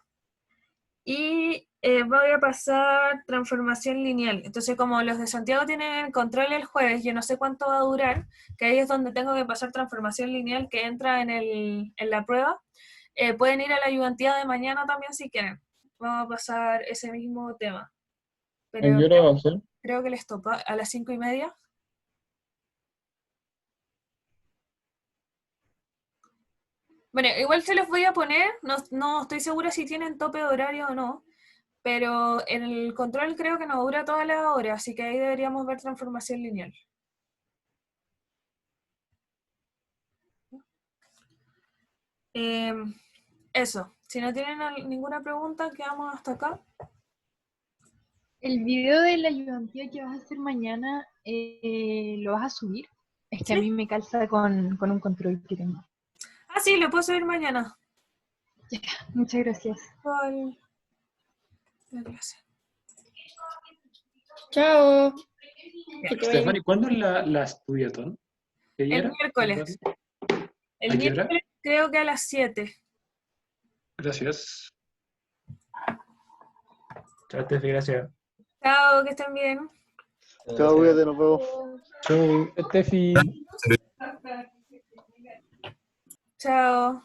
A: y voy a pasar transformación lineal. Entonces, como los de Santiago tienen control el jueves, yo no sé cuánto va a durar, que ahí es donde tengo que pasar transformación lineal que entra en la prueba. Pueden ir a la ayudantía de mañana también si quieren. Vamos a pasar ese mismo tema. Pero
I: ¿A qué hora va a ser?
A: creo que les topa a las 5:30. Bueno, igual se los voy a poner, no estoy segura si tienen tope de horario o no, pero en el control creo que no dura toda la hora, así que ahí deberíamos ver transformación lineal. Eso, si no tienen ninguna pregunta, quedamos hasta acá.
K: El video de la ayudantía que vas a hacer mañana, ¿lo vas a subir? Es que a mí me calza con un control que tengo.
A: Ah, sí, lo puedo subir mañana.
K: Muchas gracias.
A: Por la clase.
D: Chao.
C: Stephanie, ¿cuándo es la estudiatón? ¿Qué día
A: El
C: era?
A: miércoles. El
C: ¿A qué hora?
A: miércoles creo que a las 7.
C: Gracias.
E: Chao, Tefi, gracias.
A: Chao, que estén bien.
L: Chao, cuídate, nos vemos.
F: Chau, Steffi.
A: Chao.